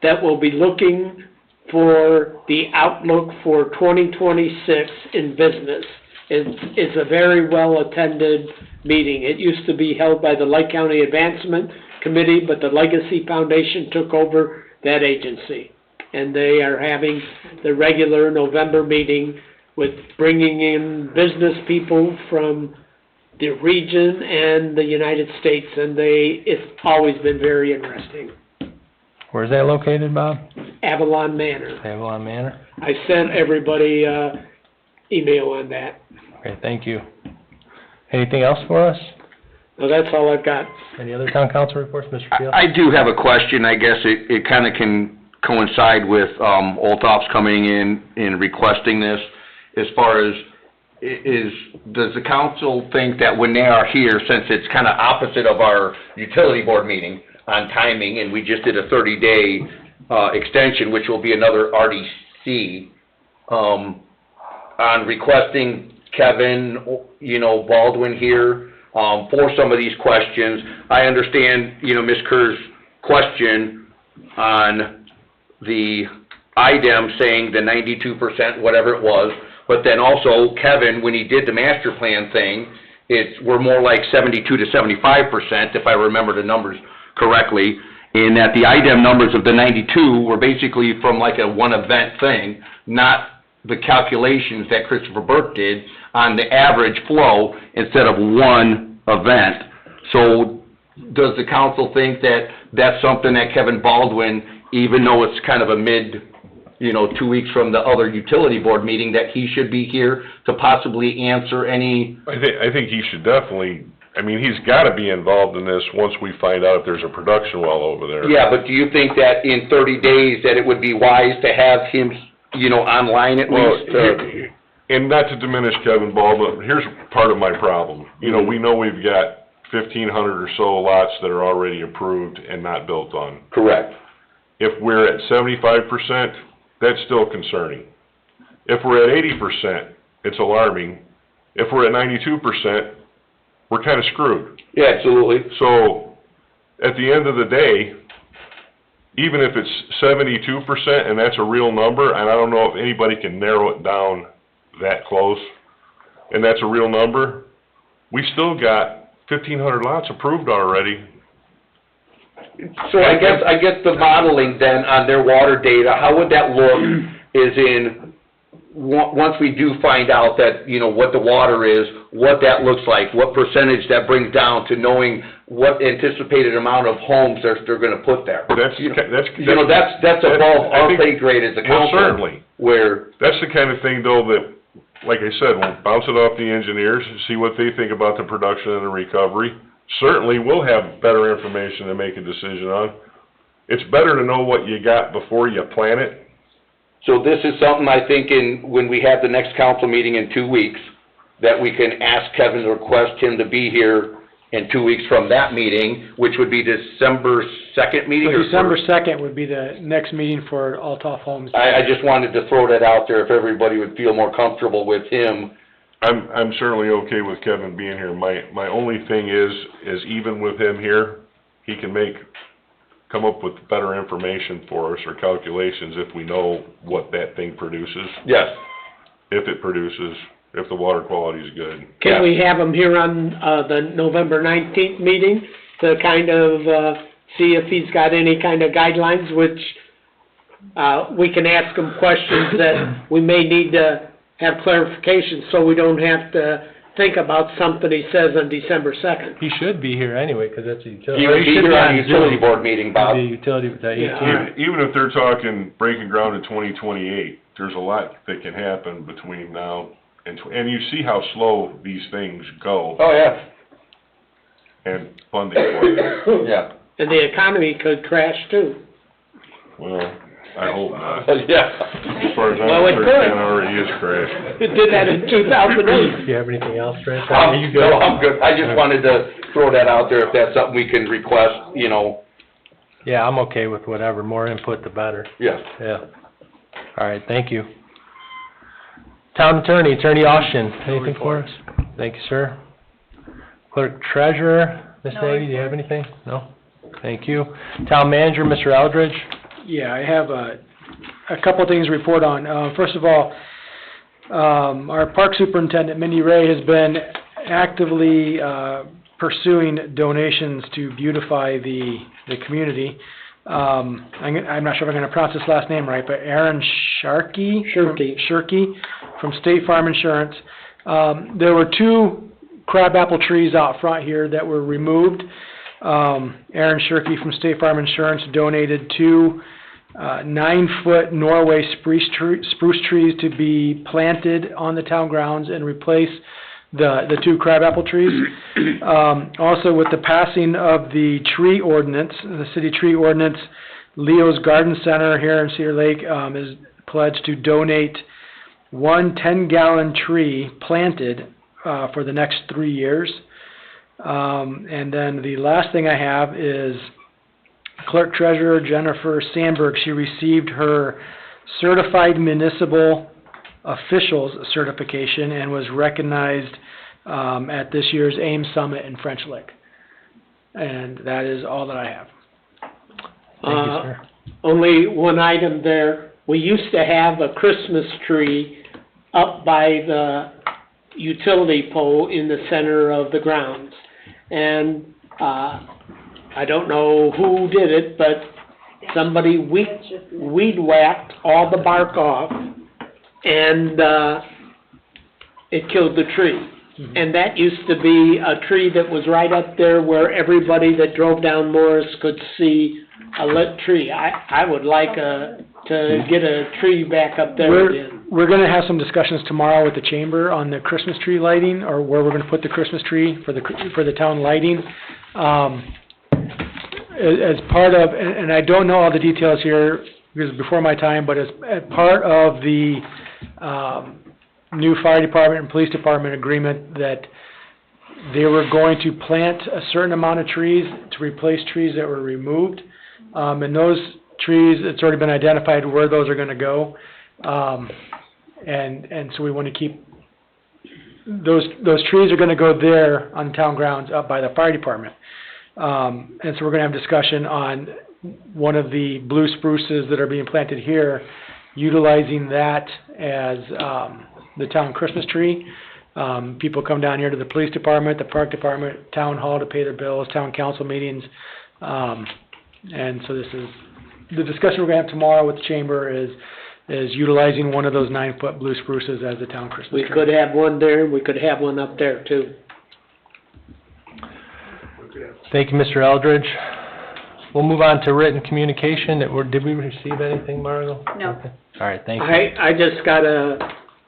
that will be looking for the outlook for 2026 in business. It's a very well-attended meeting. It used to be held by the Lake County Advancement Committee, but the Legacy Foundation took over that agency. And they are having the regular November meeting with bringing in business people from the region and the United States, and it's always been very interesting. Where's that located, Bob? Avalon Manor. Avalon Manor? I sent everybody, email on that. Okay, thank you. Anything else for us? Well, that's all I've got. Any other town council reports, Mr. Teal? I do have a question. I guess it kind of can coincide with Old Tops coming in and requesting this. As far as, does the council think that when they are here, since it's kind of opposite of our utility board meeting on timing, and we just did a 30-day extension, which will be another RDC, on requesting Kevin, Baldwin here, for some of these questions. I understand, Ms. Kerr's question on the IDEM saying the 92%, whatever it was, but then also Kevin, when he did the master plan thing, we're more like 72 to 75%, if I remember the numbers correctly, in that the IDEM numbers of the 92 were basically from like a one event thing, not the calculations that Christopher Burke did on the average flow instead of one event. So does the council think that that's something that Kevin Baldwin, even though it's kind of a 2 weeks from the other utility board meeting, that he should be here to possibly answer any? I think he should definitely, he's gotta be involved in this once we find out if there's a production well over there. Yeah, but do you think that in 30 days that it would be wise to have him, online at least? And not to diminish Kevin Baldwin, here's part of my problem. We know we've got 1,500 or so lots that are already approved and not built on. Correct. If we're at 75%, that's still concerning. If we're at 80%, it's alarming. If we're at 92%, we're kind of screwed. Yeah, absolutely. So, at the end of the day, even if it's 72%, and that's a real number, and I don't know if anybody can narrow it down that close, and that's a real number, we still got 1,500 lots approved already. So I guess the modeling then on their water data, how would that look is in, once we do find out that, what the water is, what that looks like, what percentage that brings down to knowing what anticipated amount of homes they're gonna put there. That's above our pay grade as a council. Well, certainly. That's the kind of thing though that, like I said, we'll bounce it off the engineers, see what they think about the production and the recovery. certainly we'll have better information to make a decision on. It's better to know what you got before you plan it. So this is something I think when we have the next council meeting in 2 weeks, that we can ask Kevin to request him to be here in 2 weeks from that meeting, which would be December 2nd meeting or December first? 2nd would be the next meeting for Altough Homes. I just wanted to throw that out there if everybody would feel more comfortable with him. I'm certainly okay with Kevin being here. My only thing is even with him here, he can come up with better information for us or calculations if we know what that thing produces. Yes. If it produces, if the water quality is good. Can we have him here on, the November 19th meeting to kind of, see if he's got any kind of guidelines, which, we can ask him questions that we may need to have clarification, so we don't have to think about something he says on December 2nd. He should be here anyway, because that's a utility. He would be here on utility board meeting, Bob. The utility, the 18th. Even if they're talking breaking ground in 2028, there's a lot that can happen between now and you see how slow these things go. Oh, yeah. And funding for it. Yeah. And the economy could crash too. Well, I hope not. Yeah. As far as Well, I'm it concerned, could. it already is crashed. It did that in 2008. Do you have anything else, Trish? No, I'm good. I just wanted to throw that out there if that's something we can request, you know. Yeah, I'm okay with whatever. More input, the better. Yes. Yeah. All right, thank you. Town Attorney, Attorney Austin, anything for us? Thank you, sir. Clerk Treasurer, Ms. No Nagy, do you have anything? No? Thank you. Town Manager, Mr. Eldridge? Yeah, I have a couple of things to report on. First of all, our Park Superintendent, Mindy Ray, has been actively pursuing donations to beautify the community. I'm not sure if I'm going to pronounce his last name right, but Aaron Sharkey from State Farm Insurance. There were 2 crabapple trees out front here that were removed. Aaron Sharkey from State Farm Insurance donated 2 9-foot Norway spruce trees to be planted on the town grounds and replace the 2 crabapple trees. Also, with the passing of the tree ordinance, the city tree ordinance, Leo's Garden Center here in Cedar Lake is pledged to donate 1 10-gallon tree planted for the next 3 years. And then the last thing I have is Clerk Treasurer Jennifer Sandberg. She received her Certified Municipal Officials certification and was recognized at this year's AIM Summit in French Lick. And that is all that I have. Thank you, sir. Only one item there. We used to have a Christmas tree up by the utility pole in the center of the grounds. And, I don't know who did it, but somebody weed whacked all the bark off, and it killed the tree. Mm-hmm. And that used to be a tree that was right up there where everybody that drove down Morris could see a lit tree. I would like to get a tree back up there again. We're going to have some discussions tomorrow with the chamber on the Christmas tree lighting, or where we're going to put the Christmas tree for the town lighting. As part of, and I don't know all the details here because it's before my time, but as part of the new fire department and police department agreement, that they were going to plant a certain amount of trees to replace trees that were removed. And those trees, it's already been identified where those are going to go. And so we want to keep those trees are going to go there on town grounds up by the fire department. And so we're going to have discussion on one of the blue spruces that are being planted here, utilizing that as the town Christmas tree. People come down here to the police department, the park department, town hall to pay their bills, town council meetings. And so this is, the discussion we're going to have tomorrow with the chamber is utilizing one of those 9-foot blue spruces as a town Christmas tree. We could have one there, we could have one up there too. Thank you, Mr. Eldridge. We'll move on to written communication. Did we receive anything, Margot? No. Okay. All right, thank you. I just got a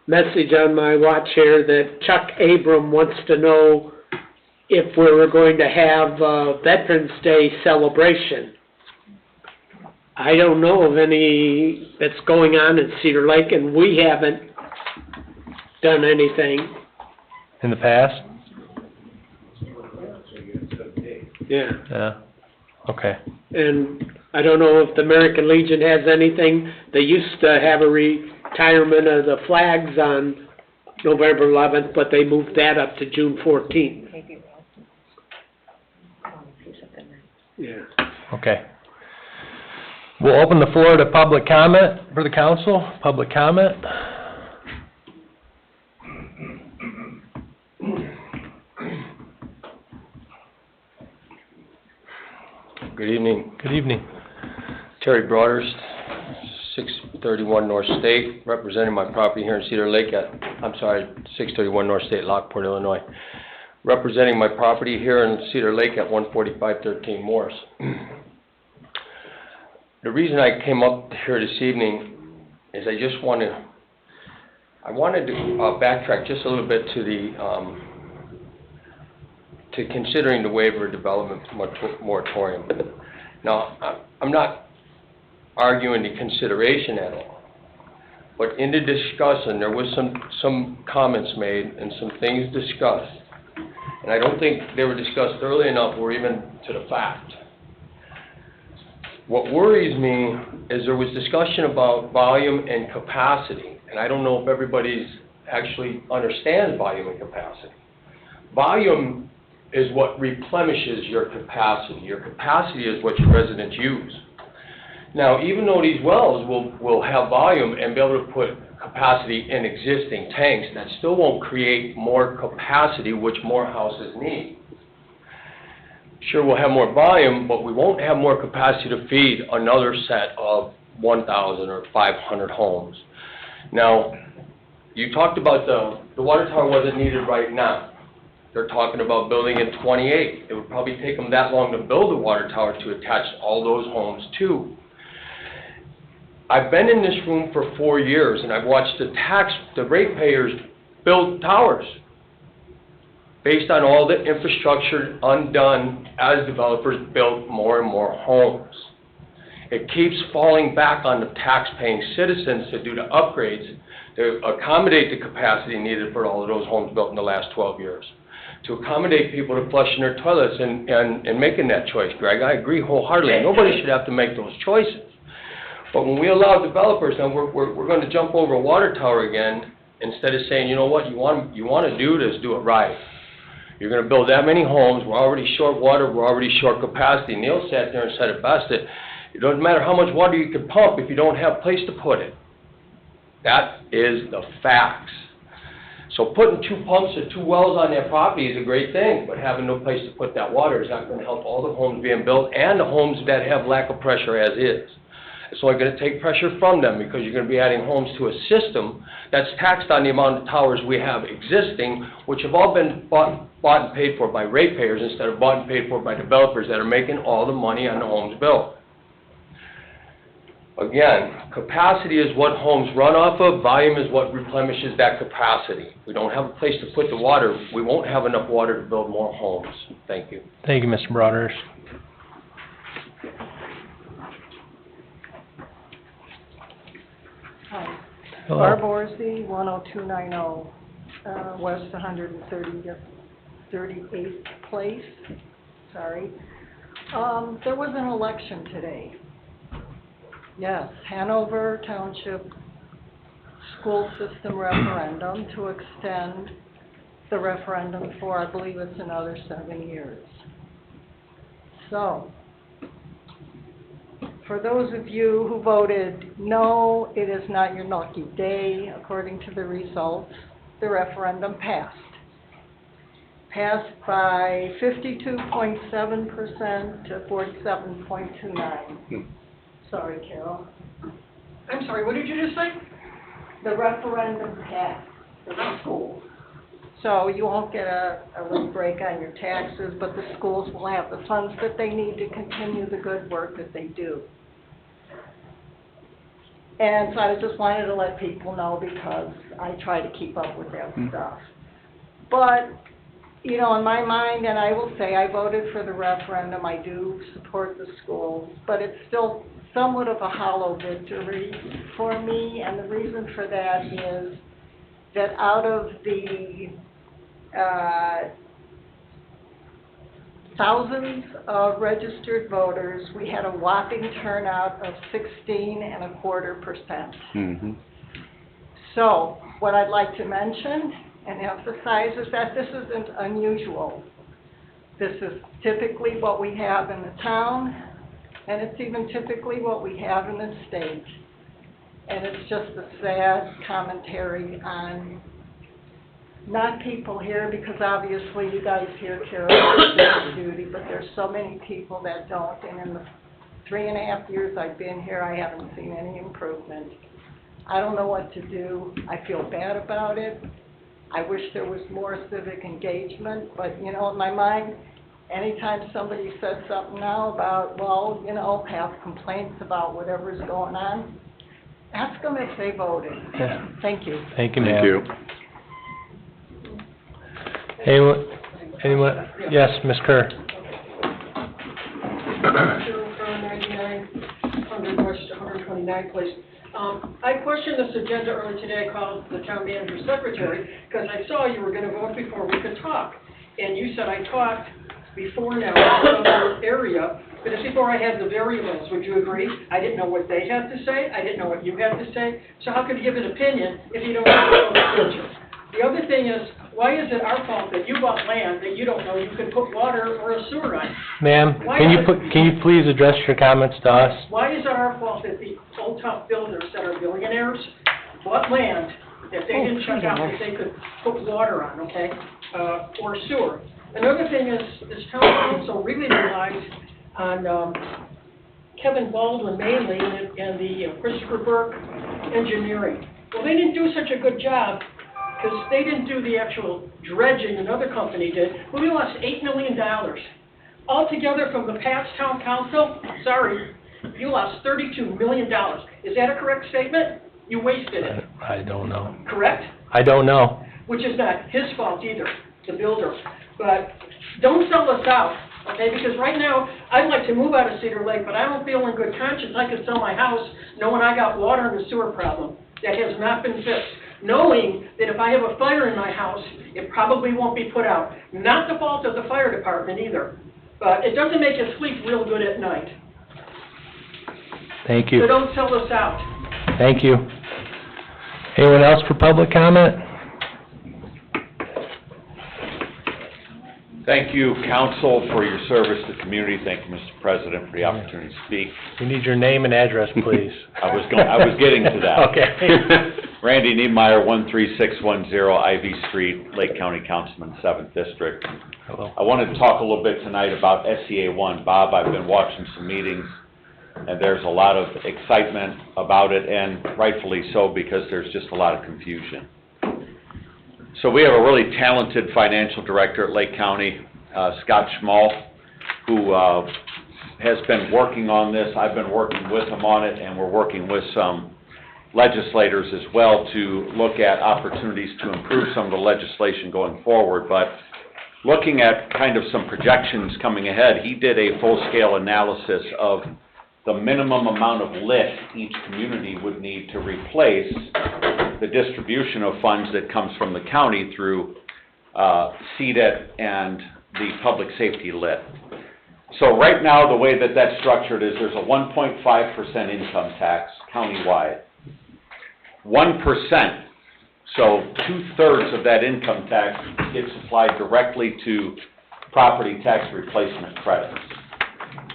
message on my watch here that Chuck Abram wants to know if we were going to have a Veterans Day celebration. I don't know of any that's going on in Cedar Lake, and we haven't done anything. In the past? Yeah. Yeah, okay. And I don't know if the American Legion has anything. They used to have a retirement of the flags on November 11th, but they moved that up to June 14th. Yeah. Okay. We'll open the floor to public comment for the council. Public comment? Good evening. Good evening. Terry Broadhurst, 631 North State, representing my property here in Cedar Lake 631 North State, Lockport, Illinois. Representing my property here in Cedar Lake at 14513 Morris. The reason I came up here this evening is I wanted to backtrack just a little bit to considering the waiver of development moratorium. Now, I'm not arguing the consideration at all, but in the discussion, there was some comments made and some things discussed, and I don't think they were discussed early enough or even to the fact. What worries me is there was discussion about volume and capacity, and I don't know if everybody's actually understands volume and capacity. Volume is what replenishes your capacity. Your capacity is what your residents use. Now, even though these wells will have volume and be able to put capacity in existing tanks, that still won't create more capacity, which more houses need. Sure, we'll have more volume, but we won't have more capacity to feed another set of 1,000 or 500 homes. Now, you talked about the water tower wasn't needed right now. They're talking about building in 28. It would probably take them that long to build a water tower to attach all those homes to. I've been in this room for 4 years, and I've watched the ratepayers build towers based on all the infrastructure undone as developers build more and more homes. It keeps falling back on the tax-paying citizens to do the upgrades to accommodate the capacity needed for all of those homes built in the last 12 years. To accommodate people to flush in their toilets and making that choice, Greg. I agree wholeheartedly. Nobody should have to make those choices. But when we allow developers, and we're going to jump over a water tower again, instead of saying, you know what, you want to do this, do it right. You're going to build that many homes, we're already short water, we're already short capacity. Neil sat there and said it best, that it doesn't matter how much water you can pump if you don't have a place to put it. That is the facts. So putting 2 pumps or 2 wells on that property is a great thing, but having no place to put that water is not going to help all the homes being built and the homes that have lack of pressure as is. It's only going to take pressure from them because you're going to be adding homes to a system that's taxed on the amount of towers we have existing, which have all been bought and paid for by ratepayers instead of bought and paid for by developers that are making all the money on the homes built. Again, capacity is what homes run off of, volume is what replenishes that capacity. If we don't have a place to put the water, we won't have enough water to build more homes. Thank you. Thank you, Mr. Broadhurst. Hi. Hello. Barb Orsey, 10290, West 138th Place. Sorry. There was an election today. Yes, Hanover Township School System referendum to extend the referendum for, I believe it's another 7 years. So, for those of you who voted no, it is not your lucky day. According to the results, the referendum passed. Passed by 52.7% to 47.29%. Sorry, Carol. I'm sorry, what did you just say? The referendum passed for the schools. So you won't get a little break on your taxes, but the schools will have the funds that they need to continue the good work that they do. And so I just wanted to let people know because I try to keep up with that stuff. But you know, in my mind, and I will say, I voted for the referendum, I do support the schools, but it's still somewhat of a hollow victory for me, and the reason for that is that out of the, thousands of registered voters, we had a whopping turnout of 16.25%. Mm-hmm. So, what I'd like to mention and emphasize is that this isn't unusual. This is typically what we have in the town, and it's even typically what we have in the state. And it's just a sad commentary on not people here, because obviously you guys here care about civic duty, but there's so many people that don't, and in the 3.5 years I've been here, I haven't seen any improvement. I don't know what to do. I feel bad about it. I wish there was more civic engagement, but, you know, in my mind, anytime somebody says something now about, well, you know, have complaints about whatever's going on, ask them if they voted. Yeah. Thank you. Thank you, ma'am. Thank you. Anyone, yes, Ms. Kerr. Cheryl Crowe, 9900 West 129th Place. I questioned this agenda earlier today. I called the town manager's secretary because I saw you were going to vote before we could talk. And you said I talked before now in another area, but it's before I had the variables. Would you agree? I didn't know what they had to say. I didn't know what you had to say. So how could you give an opinion if you don't know the picture? The other thing is, why is it our fault that you bought land that you don't know you could put water or a sewer on? Ma'am, can you please address your comments to us? Why is it our fault that the old top builders that are billionaires bought land that they didn't check out that they could put water on, okay, or sewer? Another thing is, this town council really relies on Kevin Baldwin mainly and the Christopher Burke engineering. Well, they didn't do such a good job because they didn't do the actual dredging another company did. Well, we lost $8 million. Altogether from the past town council, sorry, you lost $32 million. Is that a correct statement? You wasted it. I don't know. Correct? I don't know. Which is not his fault either, the builder. But don't sell us out, okay? Because right now, I'd like to move out of Cedar Lake, but I don't feel in good conscience I could sell my house knowing I got water and a sewer problem that has not been fixed. Knowing that if I have a fire in my house, it probably won't be put out. Not the fault of the fire department either, but it doesn't make you sleep real good at night. Thank you. So don't sell us out. Thank you. Anyone else for public comment? Thank you, council, for your service to the community. Thank you, Mr. President, for the opportunity to speak. We need your name and address, please. I was getting to that. Okay. Randy Niemeyer, 13610 Ivy Street, Lake County Councilman, 7th District. Hello. I wanted to talk a little bit tonight about SCA 1. Bob, I've been watching some meetings, and there's a lot of excitement about it, and rightfully so, because there's just a lot of confusion. So we have a really talented financial director at Lake County, Scott Schmall, who has been working on this. I've been working with him on it, and we're working with some legislators as well to look at opportunities to improve some of the legislation going forward. But looking at kind of some projections coming ahead, he did a full-scale analysis of the minimum amount of lit each community would need to replace the distribution of funds that comes from the county through CDET and the public safety lit. So right now, the way that that's structured is there's a 1.5% income tax countywide. 1%, so 2/3 of that income tax gets applied directly to property tax replacement credits.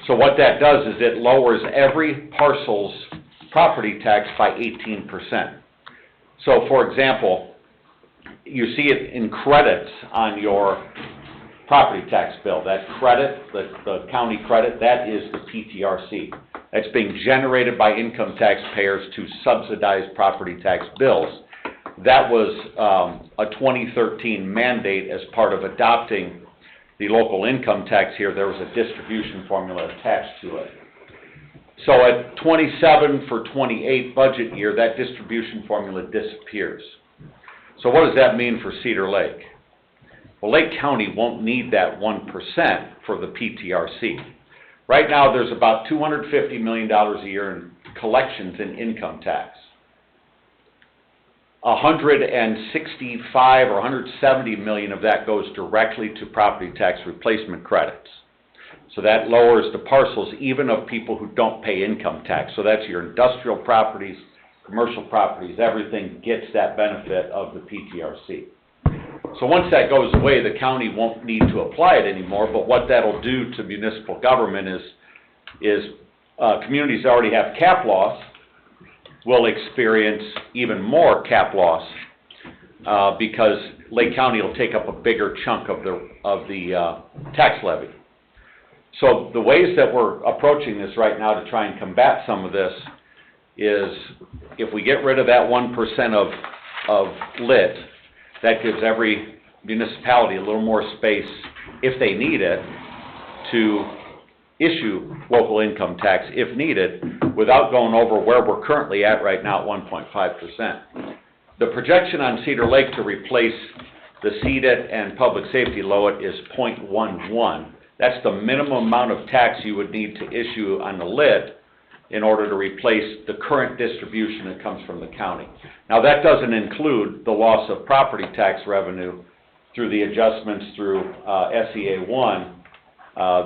So what that does is it lowers every parcel's property tax by 18%. So for example, you see it in credits on your property tax bill. That credit, the county credit, that is the PTRC. That's being generated by income taxpayers to subsidize property tax bills. That was a 2013 mandate as part of adopting the local income tax here. There was a distribution formula attached to it. So at 27 for 28 budget year, that distribution formula disappears. So what does that mean for Cedar Lake? Well, Lake County won't need that 1% for the PTRC. Right now, there's about $250 million a year in collections in income tax. 165 or 170 million of that goes directly to property tax replacement credits. So that lowers the parcels even of people who don't pay income tax. So that's your industrial properties, commercial properties, everything gets that benefit of the PTRC. So once that goes away, the county won't need to apply it anymore, but what that'll do to municipal government is communities that already have cap loss will experience even more cap loss because Lake County will take up a bigger chunk of the tax levy. So the ways that we're approaching this right now to try and combat some of this is if we get rid of that 1% of lit, that gives every municipality a little more space, if they need it, to issue local income tax if needed without going over where we're currently at right now at 1.5%. The projection on Cedar Lake to replace the CEDAT and public safety LOIT is 0.11. That's the minimum amount of tax you would need to issue on the lit in order to replace the current distribution that comes from the county. Now that doesn't include the loss of property tax revenue through the adjustments through SEA 1.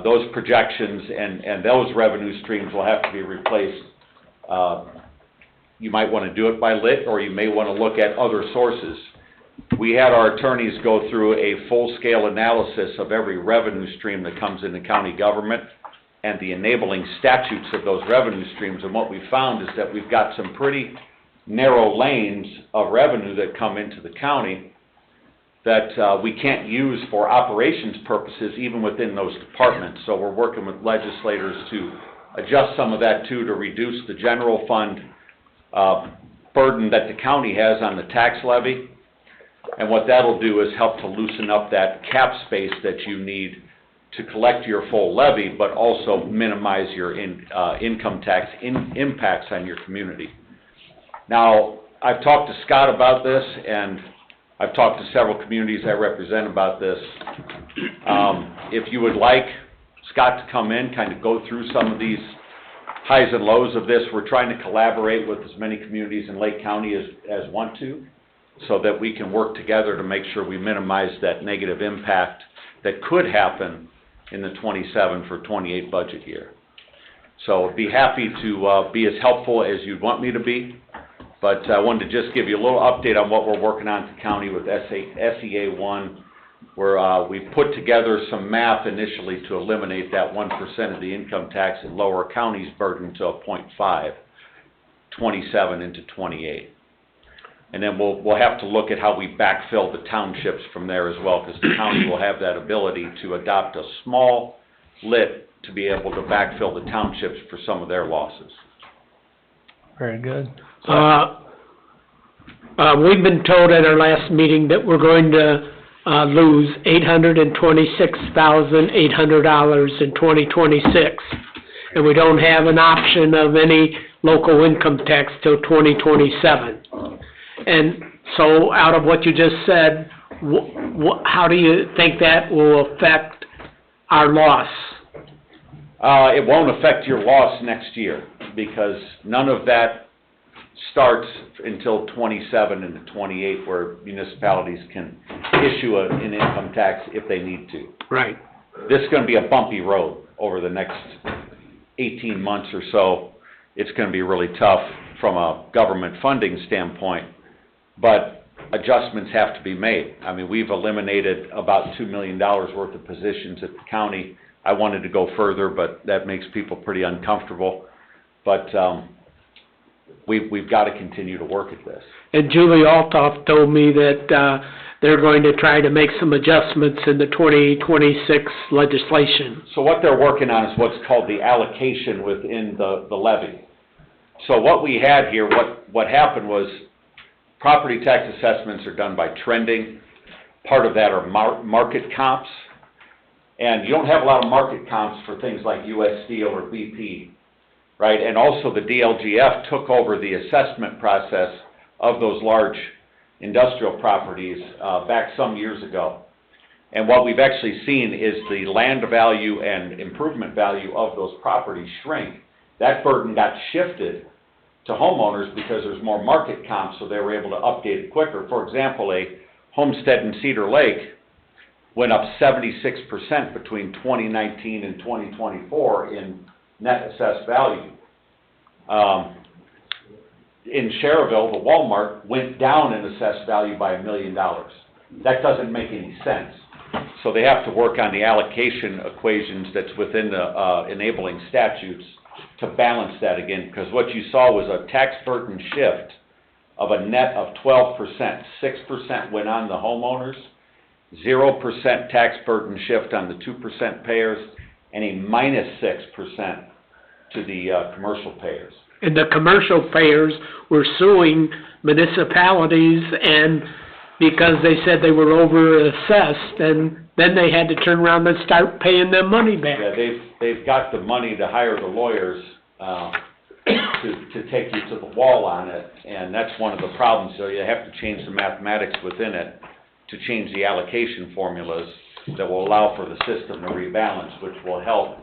Those projections and those revenue streams will have to be replaced. You might want to do it by lit, or you may want to look at other sources. We had our attorneys go through a full-scale analysis of every revenue stream that comes into county government and the enabling statutes of those revenue streams, and what we found is that we've got some pretty narrow lanes of revenue that come into the county that we can't use for operations purposes even within those departments. So we're working with legislators to adjust some of that too, to reduce the general fund burden that the county has on the tax levy. And what that'll do is help to loosen up that cap space that you need to collect your full levy, but also minimize your income tax impacts on your community. Now, I've talked to Scott about this, and I've talked to several communities I represent about this. If you would like Scott to come in, kind of go through some of these highs and lows of this, we're trying to collaborate with as many communities in Lake County as want to, so that we can work together to make sure we minimize that negative impact that could happen in the 27 for 28 budget year. So I'd be happy to be as helpful as you'd want me to be, but I wanted to just give you a little update on what we're working on at the county with SEA 1, where we put together some math initially to eliminate that 1% of the income tax and lower county's burden to a 0.5, 27 into 28. And then we'll have to look at how we backfill the townships from there as well, because the county will have that ability to adopt a small lit to be able to backfill the townships for some of their losses. Very good. We've been told at our last meeting that we're going to lose $826,800 in 2026, and we don't have an option of any local income tax till 2027. And so, out of what you just said, how do you think that will affect our loss? It won't affect your loss next year, because none of that starts until 27 into 28, where municipalities can issue an income tax if they need to. Right. This is going to be a bumpy road over the next 18 months or so. It's going to be really tough from a government funding standpoint, but adjustments have to be made. I mean, we've eliminated about $2 million worth of positions at the county. I wanted to go further, but that makes people pretty uncomfortable. But we've got to continue to work at this. And Julie Altoff told me that they're going to try to make some adjustments in the 2026 legislation. So what they're working on is what's called the allocation within the levy. So what we had here, what happened was property tax assessments are done by trending. Part of that are market comps. And you don't have a lot of market comps for things like US Steel or BP, right? And also the DLGF took over the assessment process of those large industrial properties back some years ago. And what we've actually seen is the land value and improvement value of those properties shrink. That burden got shifted to homeowners because there's more market comps, so they were able to update it quicker. For example, a homestead in Cedar Lake went up 76% between 2019 and 2024 in net assessed value. In Cherville, the Walmart went down in assessed value by $1 million. That doesn't make any sense. So they have to work on the allocation equations that's within the enabling statutes to balance that again, because what you saw was a tax burden shift of a net of 12%. 6% went on the homeowners, 0% tax burden shift on the 2% payers, and a -6% to the commercial payers. And the commercial payers were suing municipalities and because they said they were over-assessed, and then they had to turn around and start paying them money back. Yeah, they've got the money to hire the lawyers, to take you to the wall on it, and that's one of the problems. So you have to change the mathematics within it to change the allocation formulas that will allow for the system to rebalance, which will help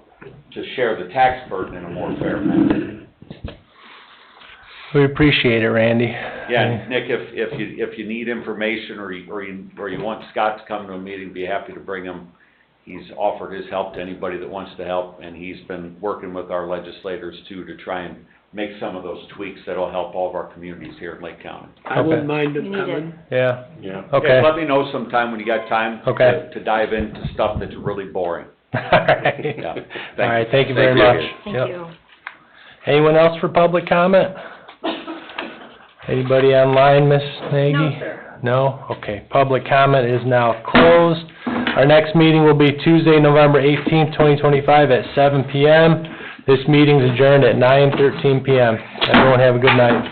to share the tax burden in a more fair manner. We appreciate it, Randy. Yeah, and Nick, if you need information or you want Scott to come to a meeting, be happy to bring him. He's offered his help to anybody that wants to help, and he's been working with our legislators too to try and make some of those tweaks that'll help all of our communities here in Lake County. I wouldn't mind them coming. Yeah. Yeah. Okay. Yeah, let me know sometime when you got time to dive into stuff that's really boring. All right. Yeah. All right, thank you very much. Thank you. Anyone else for public comment? Anybody online, Miss Nagy? No, sir. No? Okay, public comment is now closed. Our next meeting will be Tuesday, November 18th, 2025 at 7 p.m. This meeting's adjourned at 9:13 p.m. Everyone have a good night.